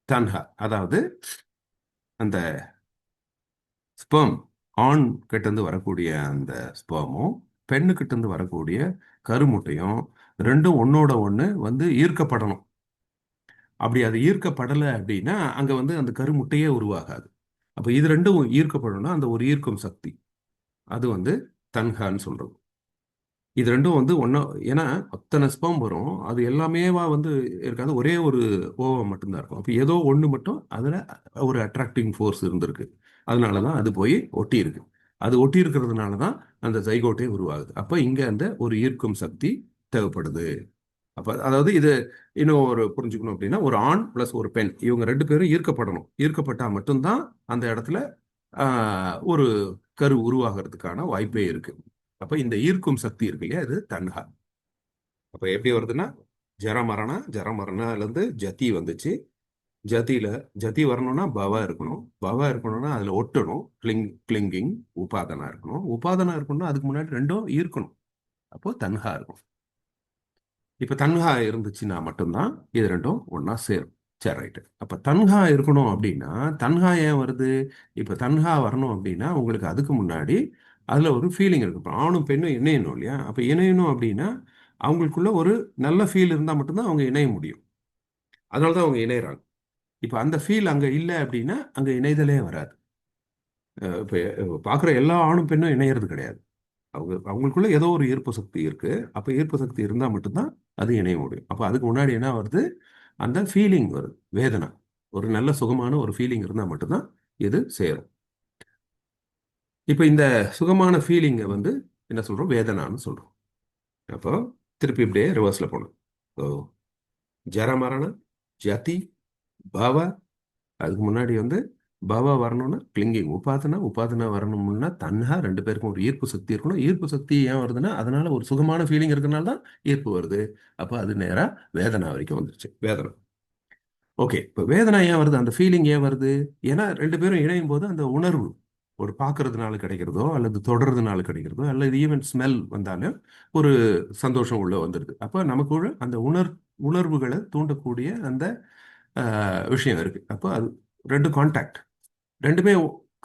தன்ஹா, அதாவது அந்த ஸ்பெர்ம், ஆண் கிட்ட இருந்து வரக்கூடிய அந்த ஸ்பெர்மும் பெண்ணு கிட்ட இருந்து வரக்கூடிய கருமுட்டையும் ரெண்டும் ஒன்னோட ஒண்ணு வந்து ஈர்க்கப்படணும். அப்படி அது ஈர்க்கப்படலை அப்படின்னா அங்க வந்து அந்த கருமுட்டையே உருவாகாது. அப்ப இது ரெண்டும் ஈர்க்கப்படணும்னா அந்த ஒரு ஈர்க்கும் சக்தி, அது வந்து தன்ஹான்னு சொல்றது. இது ரெண்டும் வந்து ஒன்னா, ஏன்னா அத்தனை ஸ்பெர்ம் வரும், அது எல்லாமேவா வந்து இருக்காது, ஒரே ஒரு ஓவம் மட்டும்தான் இருக்கும். அப்ப ஏதோ ஒண்ணு மட்டும் அதுல ஒரு அட்ராக்டிங் ஃபோர்ஸ் இருந்திருக்கு, அதனாலதான் அது போய் ஒட்டி இருக்கு. அது ஒட்டி இருக்கிறதுனாலதான் அந்த ஜைகோட்டே உருவாகுது. அப்ப இங்க அந்த ஒரு ஈர்க்கும் சக்தி தேவைப்படுது. அப்ப அதாவது இது இன்னும் ஒரு புரிஞ்சுக்கணும் அப்படின்னா, ஒரு ஆண் பிளஸ் ஒரு பெண், இவங்க ரெண்டு பேரும் ஈர்க்கப்படணும். ஈர்க்கப்பட்டா மட்டும்தான் அந்த இடத்துல ஒரு கரு உருவாகிறதுக்கான வாய்ப்பே இருக்கு. அப்ப இந்த ஈர்க்கும் சக்தி இருக்கு இல்லையா, இது தன்ஹா. அப்ப எப்படி வருதுன்னா, ஜரமரணல இருந்து ஜதி வந்துச்சு. ஜதியில ஜதி வரணும்னா பவ இருக்கணும், பவ இருக்கணும்னா அதுல ஒட்டணும், கிளிங்கிங் உபாதனா இருக்கணும், உபாதனா இருக்கணும்னா அதுக்கு முன்னாடி ரெண்டும் ஈர்க்கணும். அப்போ தன்ஹா இருக்கும். இப்ப தன்ஹா இருந்துச்சுன்னா மட்டும்தான் இது ரெண்டும் ஒண்ணா சேரும். சரி, ரைட்டு. அப்ப தன்ஹா இருக்கணும் அப்படின்னா, தன்ஹா ஏன் வருது? இப்ப தன்ஹா வரணும் அப்படின்னா உங்களுக்கு அதுக்கு முன்னாடி அதுல ஒரு ஃபீலிங் இருக்கு. இப்ப ஆணும் பெண்ணும் இணையணும் இல்லையா? அப்ப இணையணும் அப்படின்னா அவங்களுக்குள்ள ஒரு நல்ல ஃபீல் இருந்தா மட்டும்தான் அவங்க இணைய முடியும். அதனாலதான் அவங்க இணையறாங்க. இப்ப அந்த ஃபீல் அங்க இல்லை அப்படின்னா அங்க இணைதலே வராது. இப்ப பாக்குற எல்லா ஆணும் பெண்ணும் இணையறது கிடையாது. அவங்களுக்குள்ள ஏதோ ஒரு ஈர்ப்பு சக்தி இருக்கு. அப்ப ஈர்ப்பு சக்தி இருந்தா மட்டும்தான் அது இணைய முடியும். அப்ப அதுக்கு முன்னாடி என்ன வருது? அந்த ஃபீலிங் வருது, வேதனை. ஒரு நல்ல சுகமான ஒரு ஃபீலிங் இருந்தா மட்டும்தான் இது சேரும். இப்ப இந்த சுகமான ஃபீலிங்கை வந்து என்ன சொல்றோம்? வேதனான்னு சொல்றோம். அப்போ திருப்பி இப்படியே ரிவர்ஸ்ல போகணும். ஸோ ஜர மரண, ஜதி, பவ. அதுக்கு முன்னாடி வந்து பவ வரணும்னா கிளிங்கிங் உபாதனா, உபாதனா வரணும்னா தன்ஹா. ரெண்டு பேருக்கும் ஒரு ஈர்ப்பு சக்தி இருக்கணும். ஈர்ப்பு சக்தி ஏன் வருதுன்னா அதனால ஒரு சுகமான ஃபீலிங் இருக்கனால தான் ஈர்ப்பு வருது. அப்ப அது நேரா வேதனா வரைக்கும் வந்துருச்சு, வேதனை. ஓகே, இப்போ வேதனை ஏன் வருது, அந்த ஃபீலிங் ஏன் வருது? ஏன்னா ரெண்டு பேரும் இணையும் போது அந்த உணர்வு, ஒரு பார்க்கறதுனால கிடைக்கிறதோ அல்லது தொடர்றதுனால கிடைக்கிறதோ அல்லது ஈவன் ஸ்மெல் வந்தாலும் ஒரு சந்தோஷம் உள்ள வந்துடுது. அப்போ நமக்குள்ள அந்த உணர்வுகளை தூண்டக்கூடிய அந்த விஷயம் இருக்கு. அப்போ அது ரெண்டு கான்டாக்ட், ரெண்டுமே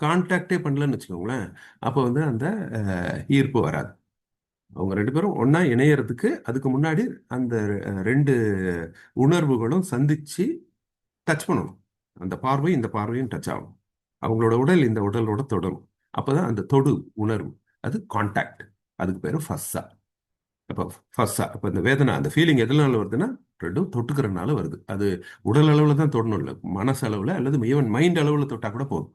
கான்டாக்டே பண்ணலன்னு வச்சுக்கோங்களேன், அப்போ வந்து அந்த ஈர்ப்பு வராது. அவங்க ரெண்டு பேரும் ஒண்ணா இணையறதுக்கு அதுக்கு முன்னாடி அந்த ரெண்டு உணர்வுகளும் சந்திச்சு டச் பண்ணணும். அந்த பார்வை இந்த பார்வையும் டச் ஆகணும். அவங்களோட உடல் இந்த உடலோட தொடரும். அப்பதான் அந்த தொடு உணர்வு, அது கான்டாக்ட். அதுக்கு பேரு ஃபஸ்ஸா. அப்போ ஃபர்ஸ்டா இப்போ இந்த வேதனை, அந்த ஃபீலிங் எதனால வருதுன்னா ரெண்டும் தொட்டுக்கிறதுனால வருது. அது உடல் அளவில் தான் தொடணும், இல்லை மனசு அளவில் அல்லது ஈவன் மைண்ட் அளவில் தொட்டா கூட போதும்.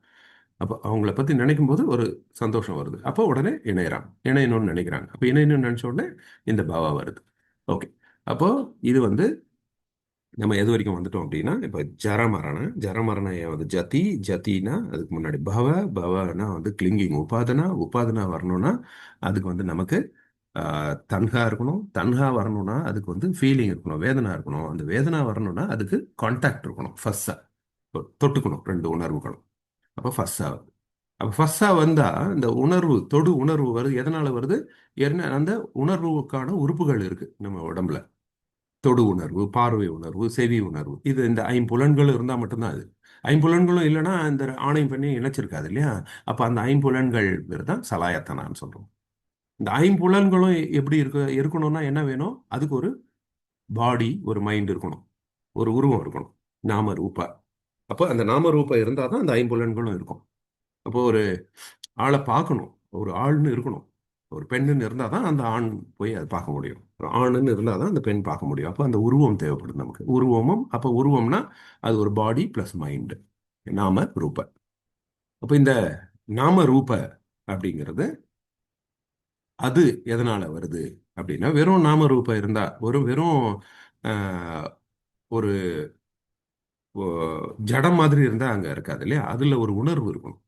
அப்போ அவங்கள பற்றி நினைக்கும் போது ஒரு சந்தோஷம் வருது. அப்போ உடனே இணையறாங்க, இணையணும்னு நினைக்கிறாங்க. அப்போ இணையணும்னு நினச்ச உடனே இந்த பாவா வருது. ஓகே. அப்போ இது வந்து நம்ம எது வரைக்கும் வந்துட்டோம் அப்படின்னா, இப்போ ஜரமரண, ஜரமரண வந்து ஜதி, ஜதினா அதுக்கு முன்னாடி பவ, பவனா வந்து கிளிங்கிங், உபாதனா, உபாதனா வரணும்னா அதுக்கு வந்து நமக்கு தன்ஹா இருக்கணும். தன்ஹா வரணும்னா அதுக்கு வந்து ஃபீலிங் இருக்கணும், வேதனா இருக்கணும். அந்த வேதனா வரணும்னா அதுக்கு கான்டாக்ட் இருக்கணும், ஃபஸ்ஸா தொட்டுக்கணும் ரெண்டு உணர்வுகளும். அப்போ ஃபஸ்ஸா வருது. அப்போ ஃபஸ்ஸா வந்தா இந்த உணர்வு, தொடு உணர்வு வருது. எதனால வருது? ஏன்னா அந்த உணர்வுக்கான உறுப்புகள் இருக்கு நம்ம உடம்புல. தொடு உணர்வு, பார்வை உணர்வு, செவி உணர்வு, இது இந்த ஐம்புலன்கள் இருந்தால் மட்டும்தான் அது. ஐம்புலன்களும் இல்லைன்னா இந்த ஆணையும் பெண்ணையும் இணைச்சிருக்காது இல்லையா? அப்போ அந்த ஐம்புலன்கள் பேர் தான் சலாயத்தனான்னு சொல்றோம். இந்த ஐம்புலன்களும் எப்படி இருக்கணும்னா என்ன வேணும்? அதுக்கு ஒரு பாடி, ஒரு மைண்ட் இருக்கணும், ஒரு உருவம் இருக்கணும், நாம ரூபா. அப்போ அந்த நாம ரூபா இருந்தால் தான் அந்த ஐம்புலன்களும் இருக்கும். அப்போ ஒரு ஆளை பார்க்கணும், ஒரு ஆள்னு இருக்கணும். ஒரு பெண்ணுன்னு இருந்தால் தான் அந்த ஆண் போய் அதை பார்க்க முடியும். ஒரு ஆணுன்னு இருந்தால் தான் அந்த பெண் பார்க்க முடியும். அப்போ அந்த உருவம் தேவைப்படுது நமக்கு. உருவமும், அப்போ உருவம்னா அது ஒரு பாடி ப்ளஸ் மைண்டு, நாம ரூப. அப்போ இந்த நாம ரூப அப்படிங்கிறது அது எதனால வருது அப்படின்னா, வெறும் நாம ரூபம் இருந்தா, ஒரு வெறும் ஆஹ், ஒரு ஜடம் மாதிரி இருந்தா அங்க இருக்காது இல்லையா? அதுல ஒரு உணர்வு இருக்கணும்.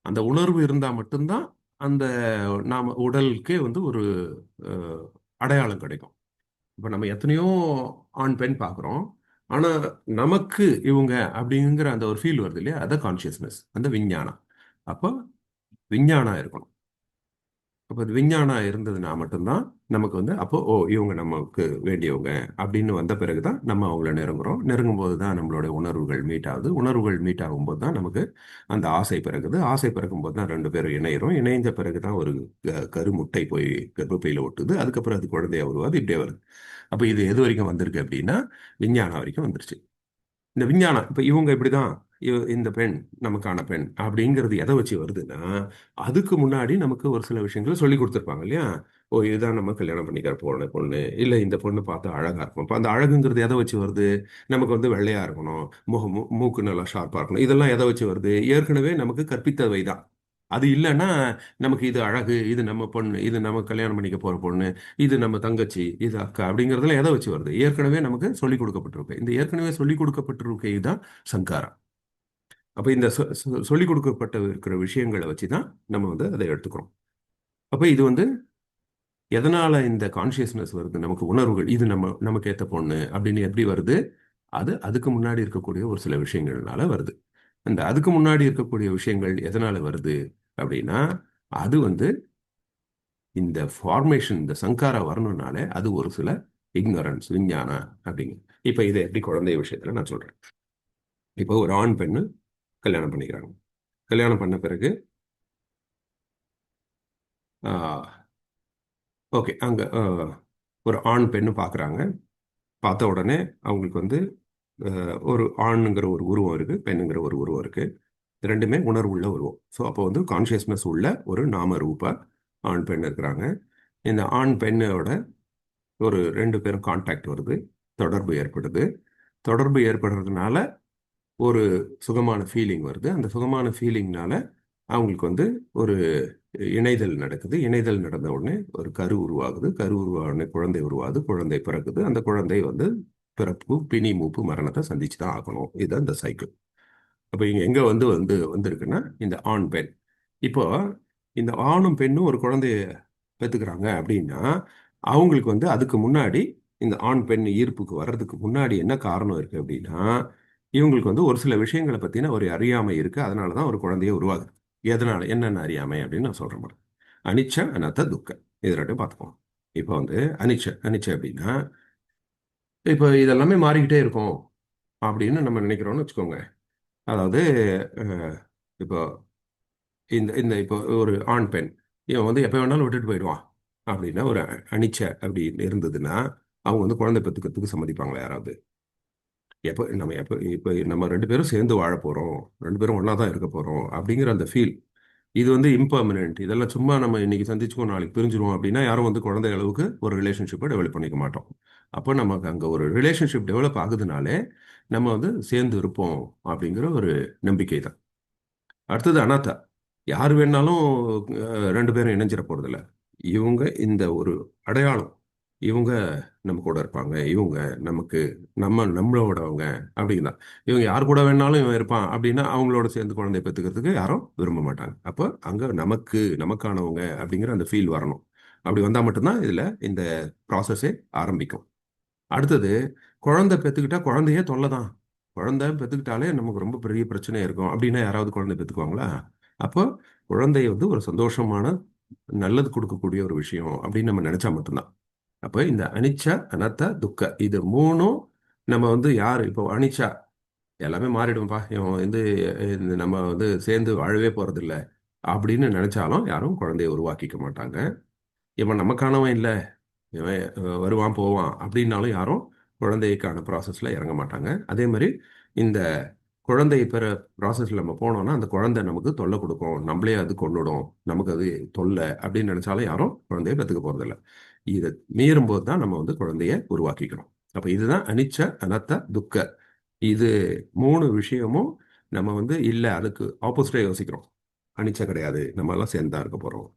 அந்த உணர்வு இருந்தா மட்டும்தான் அந்த நாம உடலுக்கே வந்து ஒரு அஹ், அடையாளம் கிடைக்கும். இப்ப நம்ம எத்தனையோ ஆண் பெண் பார்க்குறோம். ஆனா நமக்கு இவங்க அப்படிங்கிற அந்த ஒரு ஃபீல் வருது இல்லையா? அதான் கான்சியஸ்னஸ், அந்த விஞ்ஞானம். அப்போ விஞ்ஞானம் இருக்கணும். அப்போ அது விஞ்ஞானம் இருந்ததுன்னா மட்டும்தான் நமக்கு வந்து அப்போ ஓ இவங்க நமக்கு வேண்டியவங்க அப்படின்னு வந்த பிறகுதான் நம்ம அவங்கள நெருங்குறோம். நெருங்கும் போது தான் நம்மளுடைய உணர்வுகள் மீட் ஆகுது. உணர்வுகள் மீட் ஆகும்போது தான் நமக்கு அந்த ஆசை பிறகுது. ஆசை பிறக்கும் போது தான் ரெண்டு பேரும் இணையிறோம். இணைந்த பிறகுதான் ஒரு கருமுட்டை போய் கர்ப்பப்பையில ஒட்டுது. அதுக்கப்புறம் அது குழந்தையா உருவாது. இப்படியே வருது. அப்போ இது எது வரைக்கும் வந்திருக்கு அப்படின்னா விஞ்ஞானம் வரைக்கும் வந்துருச்சு. இந்த விஞ்ஞானம் இப்ப இவங்க இப்படிதான், இந்த பெண் நமக்கான பெண் அப்படிங்கிறது எதை வச்சு வருதுன்னா, அதுக்கு முன்னாடி நமக்கு ஒரு சில விஷயங்களை சொல்லி கொடுத்துருப்பாங்க இல்லையா? ஓ இதுதான் நம்ம கல்யாணம் பண்ணிக்கிற பொண்ணு பொண்ணு இல்ல, இந்த பொண்ணு பார்த்தா அழகா இருக்கும். இப்போ அந்த அழகுங்கிறது எதை வச்சு வருது? நமக்கு வந்து வெள்ளையா இருக்கணும், மூக்கு நல்லா ஷார்ப்பா இருக்கணும். இதெல்லாம் எதை வச்சு வருது? ஏற்கனவே நமக்கு கற்பித்தவை தான். அது இல்லைன்னா நமக்கு இது அழகு, இது நம்ம பொண்ணு, இது நம்ம கல்யாணம் பண்ணிக்க போற பொண்ணு, இது நம்ம தங்கச்சி, இது அக்கா அப்படிங்கிறதுல எதை வச்சு வருது? ஏற்கனவே நமக்கு சொல்லிக் கொடுக்கப்பட்டிருக்கு. இந்த ஏற்கனவே சொல்லிக் கொடுக்கப்பட்டிருக்கை தான் சங்காரம். அப்ப இந்த சொல்லிக் கொடுக்கப்பட்ட இருக்கிற விஷயங்களை வச்சு தான் நம்ம வந்து அதை எடுத்துக்கிறோம். அப்ப இது வந்து எதனால இந்த கான்சியஸ்னஸ் வருது? நமக்கு உணர்வுகள், இது நமக்கு ஏத்த பொண்ணு அப்படின்னு எப்படி வருது? அது அதுக்கு முன்னாடி இருக்கக்கூடிய ஒரு சில விஷயங்கள்னால வருது. அந்த அதுக்கு முன்னாடி இருக்கக்கூடிய விஷயங்கள் எதனால வருது அப்படின்னா, அது வந்து இந்த ஃபார்மேஷன், இந்த சங்காரா வரணும்னாலே அது ஒரு சில இக்னரன்ஸ், விஞ்ஞானம் அப்படிங்க. இப்ப இதை எப்படி குழந்தை விஷயத்துல நான் சொல்றேன். இப்போ ஒரு ஆண் பெண்ணு கல்யாணம் பண்ணிக்கிறாங்க. கல்யாணம் பண்ண பிறகு ஓகே, அங்க ஒரு ஆண் பெண்ணு பார்க்குறாங்க. பார்த்த உடனே அவங்களுக்கு வந்து ஒரு ஆணுங்கிற ஒரு உருவம் இருக்கு, பெண்ணுங்கிற ஒரு உருவம் இருக்கு. ரெண்டுமே உணர்வுள்ள உருவம். ஸோ அப்போ வந்து கான்சியஸ்னஸ் உள்ள ஒரு நாம ரூபா ஆண் பெண் இருக்கிறாங்க. இந்த ஆண் பெண்ணோட ஒரு ரெண்டு பேரும் கான்டாக்ட் வருது, தொடர்பு ஏற்படுது. தொடர்பு ஏற்படுறதுனால ஒரு சுகமான ஃபீலிங் வருது. அந்த சுகமான ஃபீலிங்னால அவங்களுக்கு வந்து ஒரு இணைதல் நடக்குது. இணைதல் நடந்த உடனே ஒரு கரு உருவாகுது. கரு உருவான உடனே குழந்தை உருவாகுது. குழந்தை பிறகுது. அந்த குழந்தை வந்து பிறப்பு, பிணி, மூப்பு, மரணத்தை சந்திச்சு தான் ஆகணும். இதுதான் இந்த சைக்கிள். அப்போ இங்க எங்க வந்து வந்து வந்திருக்குன்னா இந்த ஆண் பெண். இப்போ இந்த ஆணும் பெண்ணும் ஒரு குழந்தைய பெற்றுக்கிறாங்க அப்படின்னா அவங்களுக்கு வந்து அதுக்கு முன்னாடி இந்த ஆண் பெண் ஈர்ப்புக்கு வர்றதுக்கு முன்னாடி என்ன காரணம் இருக்கு அப்படின்னா, இவங்களுக்கு வந்து ஒரு சில விஷயங்களை பத்தின ஒரு அறியாமை இருக்கு. அதனால தான் ஒரு குழந்தைய உருவாகுது. எதனால, என்னென்ன அறியாமை அப்படின்னு நான் சொல்றேன் பாருங்க. அனிச்ச, அனத்த, துக்க, இது ரெண்டும் பார்த்துப்போம். இப்போ வந்து அனிச்ச அனிச்ச அப்படின்னா, இப்போ இதெல்லாமே மாறிக்கிட்டே இருக்கும் அப்படின்னு நம்ம நினைக்கிறோம்னு வச்சுக்கோங்க. அதாவது அஹ், இப்போ இந்த இந்த இப்போ ஒரு ஆண் பெண் இவன் வந்து எப்போ வேணாலும் விட்டுட்டு போயிடுவான் அப்படின்னா ஒரு அனிச்ச அப்படி இருந்ததுன்னா அவங்க வந்து குழந்தை பெற்றுக்கிறதுக்கு சம்மதிப்பாங்களா யாராவது? இப்போ நம்ம ரெண்டு பேரும் சேர்ந்து வாழ போறோம், ரெண்டு பேரும் ஒண்ணா தான் இருக்க போறோம் அப்படிங்கிற அந்த ஃபீல். இது வந்து இம்பர்மனன்ட். இதெல்லாம் சும்மா நம்ம இன்னைக்கு சந்திச்சுக்கோ நாளைக்கு பிரிஞ்சிருவோம் அப்படின்னா யாரும் வந்து குழந்தை அளவுக்கு ஒரு ரிலேஷன்ஷிப்பை டெவலப் பண்ணிக்க மாட்டோம். அப்போ நமக்கு அங்கே ஒரு ரிலேஷன்ஷிப் டெவலப் ஆகுதுனாலே நம்ம வந்து சேர்ந்து இருப்போம் அப்படிங்கிற ஒரு நம்பிக்கை தான். அடுத்தது அனாத்தா. யார் வேணாலும் ரெண்டு பேரும் இணைஞ்சிட போறதில்ல. இவங்க இந்த ஒரு அடையாளம். இவங்க நம்ம கூட இருப்பாங்க, இவங்க நமக்கு நம்மளோடவங்க அப்படின்னா. இவங்க யார் கூட வேணாலும் இவன் இருப்பான் அப்படின்னா அவங்களோட சேர்ந்து குழந்தைய பெற்றுக்கிறதுக்கு யாரும் விரும்ப மாட்டாங்க. அப்போ அங்க நமக்கானவங்க அப்படிங்கிற அந்த ஃபீல் வரணும். அப்படி வந்தா மட்டும்தான் இதுல இந்த ப்ராசஸே ஆரம்பிக்கும். அடுத்தது, குழந்தை பெத்துக்கிட்டா குழந்தையே தொல்லை தான். குழந்தை பெத்துக்கிட்டாலே நமக்கு ரொம்ப பெரிய பிரச்சனை இருக்கும் அப்படின்னா யாராவது குழந்தை பெத்துக்குவாங்களா? அப்போ குழந்தைய வந்து ஒரு சந்தோஷமான நல்லது கொடுக்கக்கூடிய ஒரு விஷயம் அப்படின்னு நம்ம நினைச்சா மட்டும்தான். அப்போ இந்த அனிச்சா அனத்த துக்க இது மூணும் நம்ம வந்து யார் இப்போ அனிச்சா எல்லாமே மாறிடும்பா, இவன் வந்து நம்ம வந்து சேர்ந்து வாழவே போறதில்ல அப்படின்னு நினைச்சாலும் யாரும் குழந்தைய உருவாக்கிக்க மாட்டாங்க. இவன் நமக்கானவன் இல்லை, இவன் வருவான் போவான் அப்படின்னாலும் யாரும் குழந்தைக்கான ப்ராசஸ்ல இறங்க மாட்டாங்க. அதே மாதிரி இந்த குழந்தை பெற ப்ராசஸ்ல நம்ம போனோம்னா அந்த குழந்தை நமக்கு தொல்லை கொடுக்கும், நம்மளே அது கொன்னுடும், நமக்கு அது தொல்லை அப்படின்னு நினைச்சாலும் யாரும் குழந்தைய பெற்றுக்க போறதில்ல. இதை மீறும் போது தான் நம்ம வந்து குழந்தைய உருவாக்கிக்கிறோம். அப்ப இதுதான் அனிச்ச அனத்த துக்க. இது மூணு விஷயமும் நம்ம வந்து இல்லை அதுக்கு ஆப்போசிட்டா யோசிக்கிறோம். அனிச்ச கிடையாது, நம்ம எல்லாம் சேர்ந்தா இருக்க போறோம்.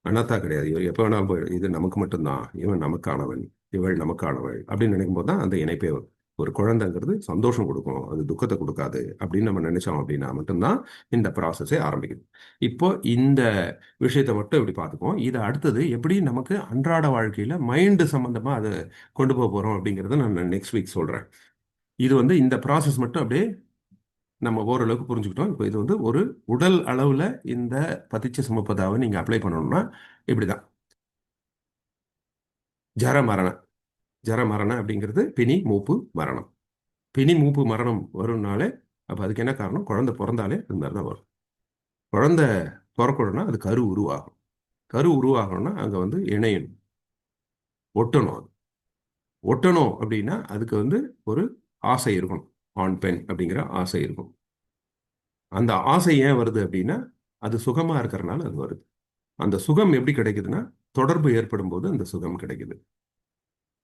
அனாத்தா கிடையாது, இவர் எப்போ வேணாலும் போயிடும், இது நமக்கு மட்டும்தான், இவன் நமக்கானவன், இவள் நமக்கானவள் அப்படின்னு நினைக்கும் போது தான் அந்த இணைப்பே வரும். ஒரு குழந்தைங்கிறது சந்தோஷம் கொடுக்கும், அது துக்கத்தை கொடுக்காது அப்படின்னு நம்ம நினைச்சோம் அப்படின்னா மட்டும்தான் இந்த ப்ராசஸே ஆரம்பிக்குது. இப்போ இந்த விஷயத்தை மட்டும் இப்படி பார்த்துப்போம். இது அடுத்தது எப்படி நமக்கு அன்றாட வாழ்க்கையில மைண்டு சம்பந்தமா அதை கொண்டு போக போறோம் அப்படிங்கிறத நான் நெக்ஸ்ட் வீக் சொல்றேன். இது வந்து இந்த ப்ராசஸ் மட்டும் அப்படியே நம்ம ஓரளவுக்கு புரிஞ்சுக்கிட்டோம். இப்போ இது வந்து ஒரு உடல் அளவுல இந்த பதிச்ச சமுப்பதாவை நீங்க அப்ளை பண்ணணும்னா இப்படிதான். ஜர மரணம். ஜர மரணம் அப்படிங்கிறது பிணி மூப்பு மரணம். பிணி மூப்பு மரணம் வரும்னாலே அப்ப அதுக்கு என்ன காரணம்? குழந்தை பிறந்தாலே இந்த மாதிரி தான் வரும். குழந்தை பிறக்கணும்னா அது கரு உருவாகும். கரு உருவாகணும்னா அங்க வந்து இணையணும், ஒட்டணும். அது ஒட்டணும் அப்படின்னா அதுக்கு வந்து ஒரு ஆசை இருக்கணும். ஆண் பெண் அப்படிங்கிற ஆசை இருக்கும். அந்த ஆசை ஏன் வருது அப்படின்னா அது சுகமா இருக்கிறதுனால அது வருது. அந்த சுகம் எப்படி கிடைக்குதுன்னா தொடர்பு ஏற்படும் போது அந்த சுகம் கிடைக்குது.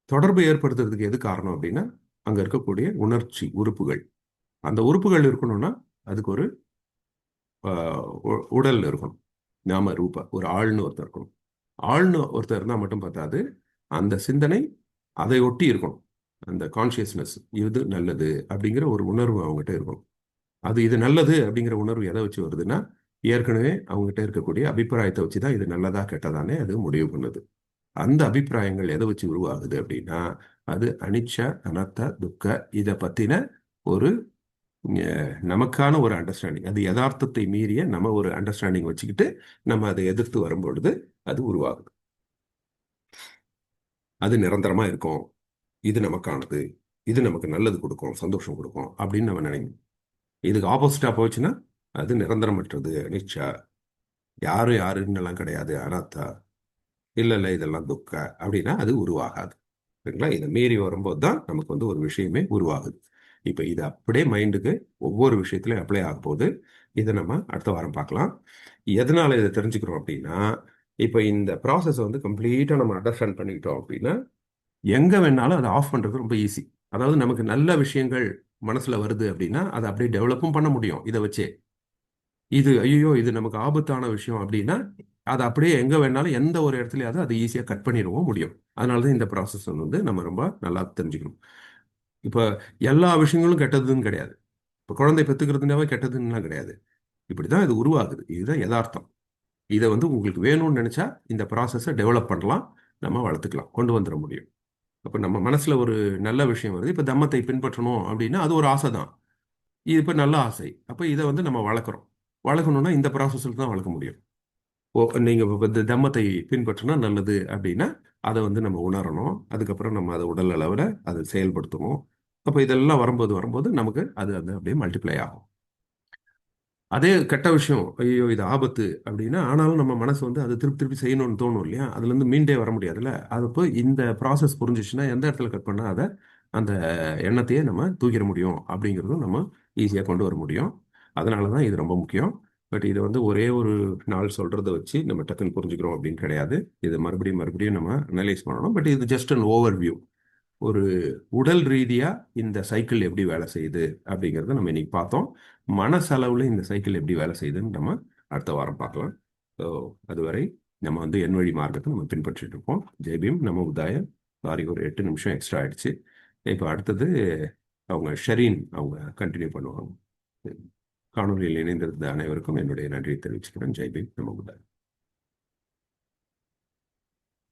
தொடர்பு ஏற்படுத்துறதுக்கு எது காரணம் அப்படின்னா அங்க இருக்கக்கூடிய உணர்ச்சி உறுப்புகள். அந்த உறுப்புகள் இருக்கணும்னா அதுக்கு ஒரு உடல் இருக்கணும். நாம ரூபா ஒரு ஆள்னு ஒருத்தர் இருக்கணும். ஆள்னு ஒருத்தர் இருந்தால் மட்டும் பார்த்தாது, அந்த சிந்தனை அதை ஒட்டி இருக்கணும். அந்த கான்சியஸ்னஸ் இது நல்லது அப்படிங்கிற ஒரு உணர்வு அவங்ககிட்ட இருக்கணும். அது இது நல்லது அப்படிங்கிற உணர்வு எதை வச்சு வருதுன்னா ஏற்கனவே அவங்ககிட்ட இருக்கக்கூடிய அபிப்பிராயத்தை வச்சு தான் இது நல்லதா கெட்டதானே அது முடிவு பண்ணுது. அந்த அபிப்பிராயங்கள் எதை வச்சு உருவாகுது அப்படின்னா அது அனிச்ச அனத்த துக்க இதை பத்தின ஒரு நமக்கான ஒரு அண்டர்ஸ்டாண்டிங். அது யதார்த்தத்தை மீறிய நம்ம ஒரு அண்டர்ஸ்டாண்டிங் வச்சுக்கிட்டு நம்ம அதை எதிர்த்து வரும்பொழுது அது உருவாகுது. அது நிரந்தரமா இருக்கும், இது நமக்கானது, இது நமக்கு நல்லது கொடுக்கும், சந்தோஷம் கொடுக்கும் அப்படின்னு நம்ம நினைக்கணும். இதுக்கு ஆப்போசிட்டா போச்சுன்னா அது நிரந்தரமற்றது, அனிச்சா, யாரும் யாருன்னு எல்லாம் கிடையாது, அனாத்தா, இல்ல இல்ல இதெல்லாம் துக்க அப்படின்னா அது உருவாகாது. சரிங்களா? இதை மீறி வரும்போது தான் நமக்கு வந்து ஒரு விஷயமே உருவாகுது. இப்போ இது அப்படியே மைண்டுக்கு ஒவ்வொரு விஷயத்திலையும் அப்ளை ஆக போகுது. இதை நம்ம அடுத்த வாரம் பார்க்கலாம். எதனால இதை தெரிஞ்சுக்கிறோம் அப்படின்னா இப்போ இந்த ப்ராசஸ் வந்து கம்ப்ளீட்டாக நம்ம அண்டர்ஸ்டாண்ட் பண்ணிக்கிட்டோம் அப்படின்னா எங்கே வேணாலும் அதை ஆஃப் பண்ணுறது ரொம்ப ஈஸி. அதாவது நமக்கு நல்ல விஷயங்கள் மனசுல வருது அப்படின்னா அதை அப்படியே டெவலப்பும் பண்ண முடியும் இதை வச்சே. இது ஐயோ இது நமக்கு ஆபத்தான விஷயம் அப்படின்னா அதை அப்படியே எங்க வேணாலும் எந்த ஒரு இடத்துலயாவது அதை ஈஸியாக கட் பண்ணிடவும் முடியும். அதனால தான் இந்த ப்ராசஸ் வந்து நம்ம ரொம்ப நல்லா தெரிஞ்சுக்கணும். இப்போ எல்லா விஷயங்களும் கெட்டதுன்னு கிடையாது. இப்போ குழந்தை பெற்றுக்கிறதுனாவே கெட்டதுன்னா கிடையாது. இப்படிதான் இது உருவாகுது, இதுதான் யதார்த்தம். இதை வந்து உங்களுக்கு வேணும்னு நினைச்சா இந்த ப்ராசஸை டெவலப் பண்ணலாம், நம்ம வளர்த்துக்கலாம், கொண்டு வந்துட முடியும். அப்போ நம்ம மனசுல ஒரு நல்ல விஷயம் வருது, இப்போ தம்மத்தை பின்பற்றணும் அப்படின்னா அது ஒரு ஆசை தான். இது இப்போ நல்ல ஆசை. அப்போ இதை வந்து நம்ம வளர்க்குறோம். வளர்க்கணும்னா இந்த ப்ராசஸில் தான் வளர்க்க முடியும். ஓ, நீங்க இப்ப இந்த தம்மத்தை பின்பற்றினா நல்லது அப்படின்னா அதை வந்து நம்ம உணரணும். அதுக்கப்புறம் நம்ம அதை உடல் அளவில் அதை செயல்படுத்தணும். அப்போ இதெல்லாம் வரும்போது வரும்போது நமக்கு அது அது அப்படியே மல்டிப்ளை ஆகும். அதே கெட்ட விஷயம் ஐயோ இது ஆபத்து அப்படின்னா ஆனாலும் நம்ம மனசு வந்து அதை திருப்பி திருப்பி செய்யணும்னு தோணும் இல்லையா? அதுலேருந்து மீண்டே வர முடியாதுல்ல. அது இப்போ இந்த ப்ராசஸ் புரிஞ்சிச்சுன்னா எந்த இடத்துல கட் பண்ணால் அதை அந்த எண்ணத்தையே நம்ம தூக்கிட முடியும் அப்படிங்கிறதும் நம்ம ஈஸியாக கொண்டு வர முடியும். அதனால தான் இது ரொம்ப முக்கியம். பட் இது வந்து ஒரே ஒரு நாள் சொல்கிறத வச்சு நம்ம டக்குன்னு புரிஞ்சுக்கிறோம் அப்படின்னு கிடையாது. இது மறுபடியும் மறுபடியும் நம்ம அனலைஸ் பண்ணணும். பட் இது ஜஸ்ட் அன் ஓவர்வியூ. ஒரு உடல் ரீதியாக இந்த சைக்கிள் எப்படி வேலை செய்யுது அப்படிங்கிறத நம்ம இன்னைக்கு பார்த்தோம். மனசளவில் இந்த சைக்கிள் எப்படி வேலை செய்யுதுன்னு நம்ம அடுத்த வாரம் பார்க்கலாம். ஸோ அதுவரை நம்ம வந்து என் வழி மார்க்கத்தை நம்ம பின்பற்றிட்டு இருப்போம். ஜெய்பீம், நம்ம உதாய. சாரி, ஒரு 8 நிமிஷம் எக்ஸ்ட்ரா ஆயிடுச்சு. இப்போ அடுத்தது அவங்க ஷெரீன் அவங்க கண்டினியூ பண்ணுவாங்க. காணொலியில் இணைந்திருந்த அனைவருக்கும் என்னுடைய நன்றியை தெரிவிச்சுக்கிறேன். ஜெய்பீம், நம்ம உதாய.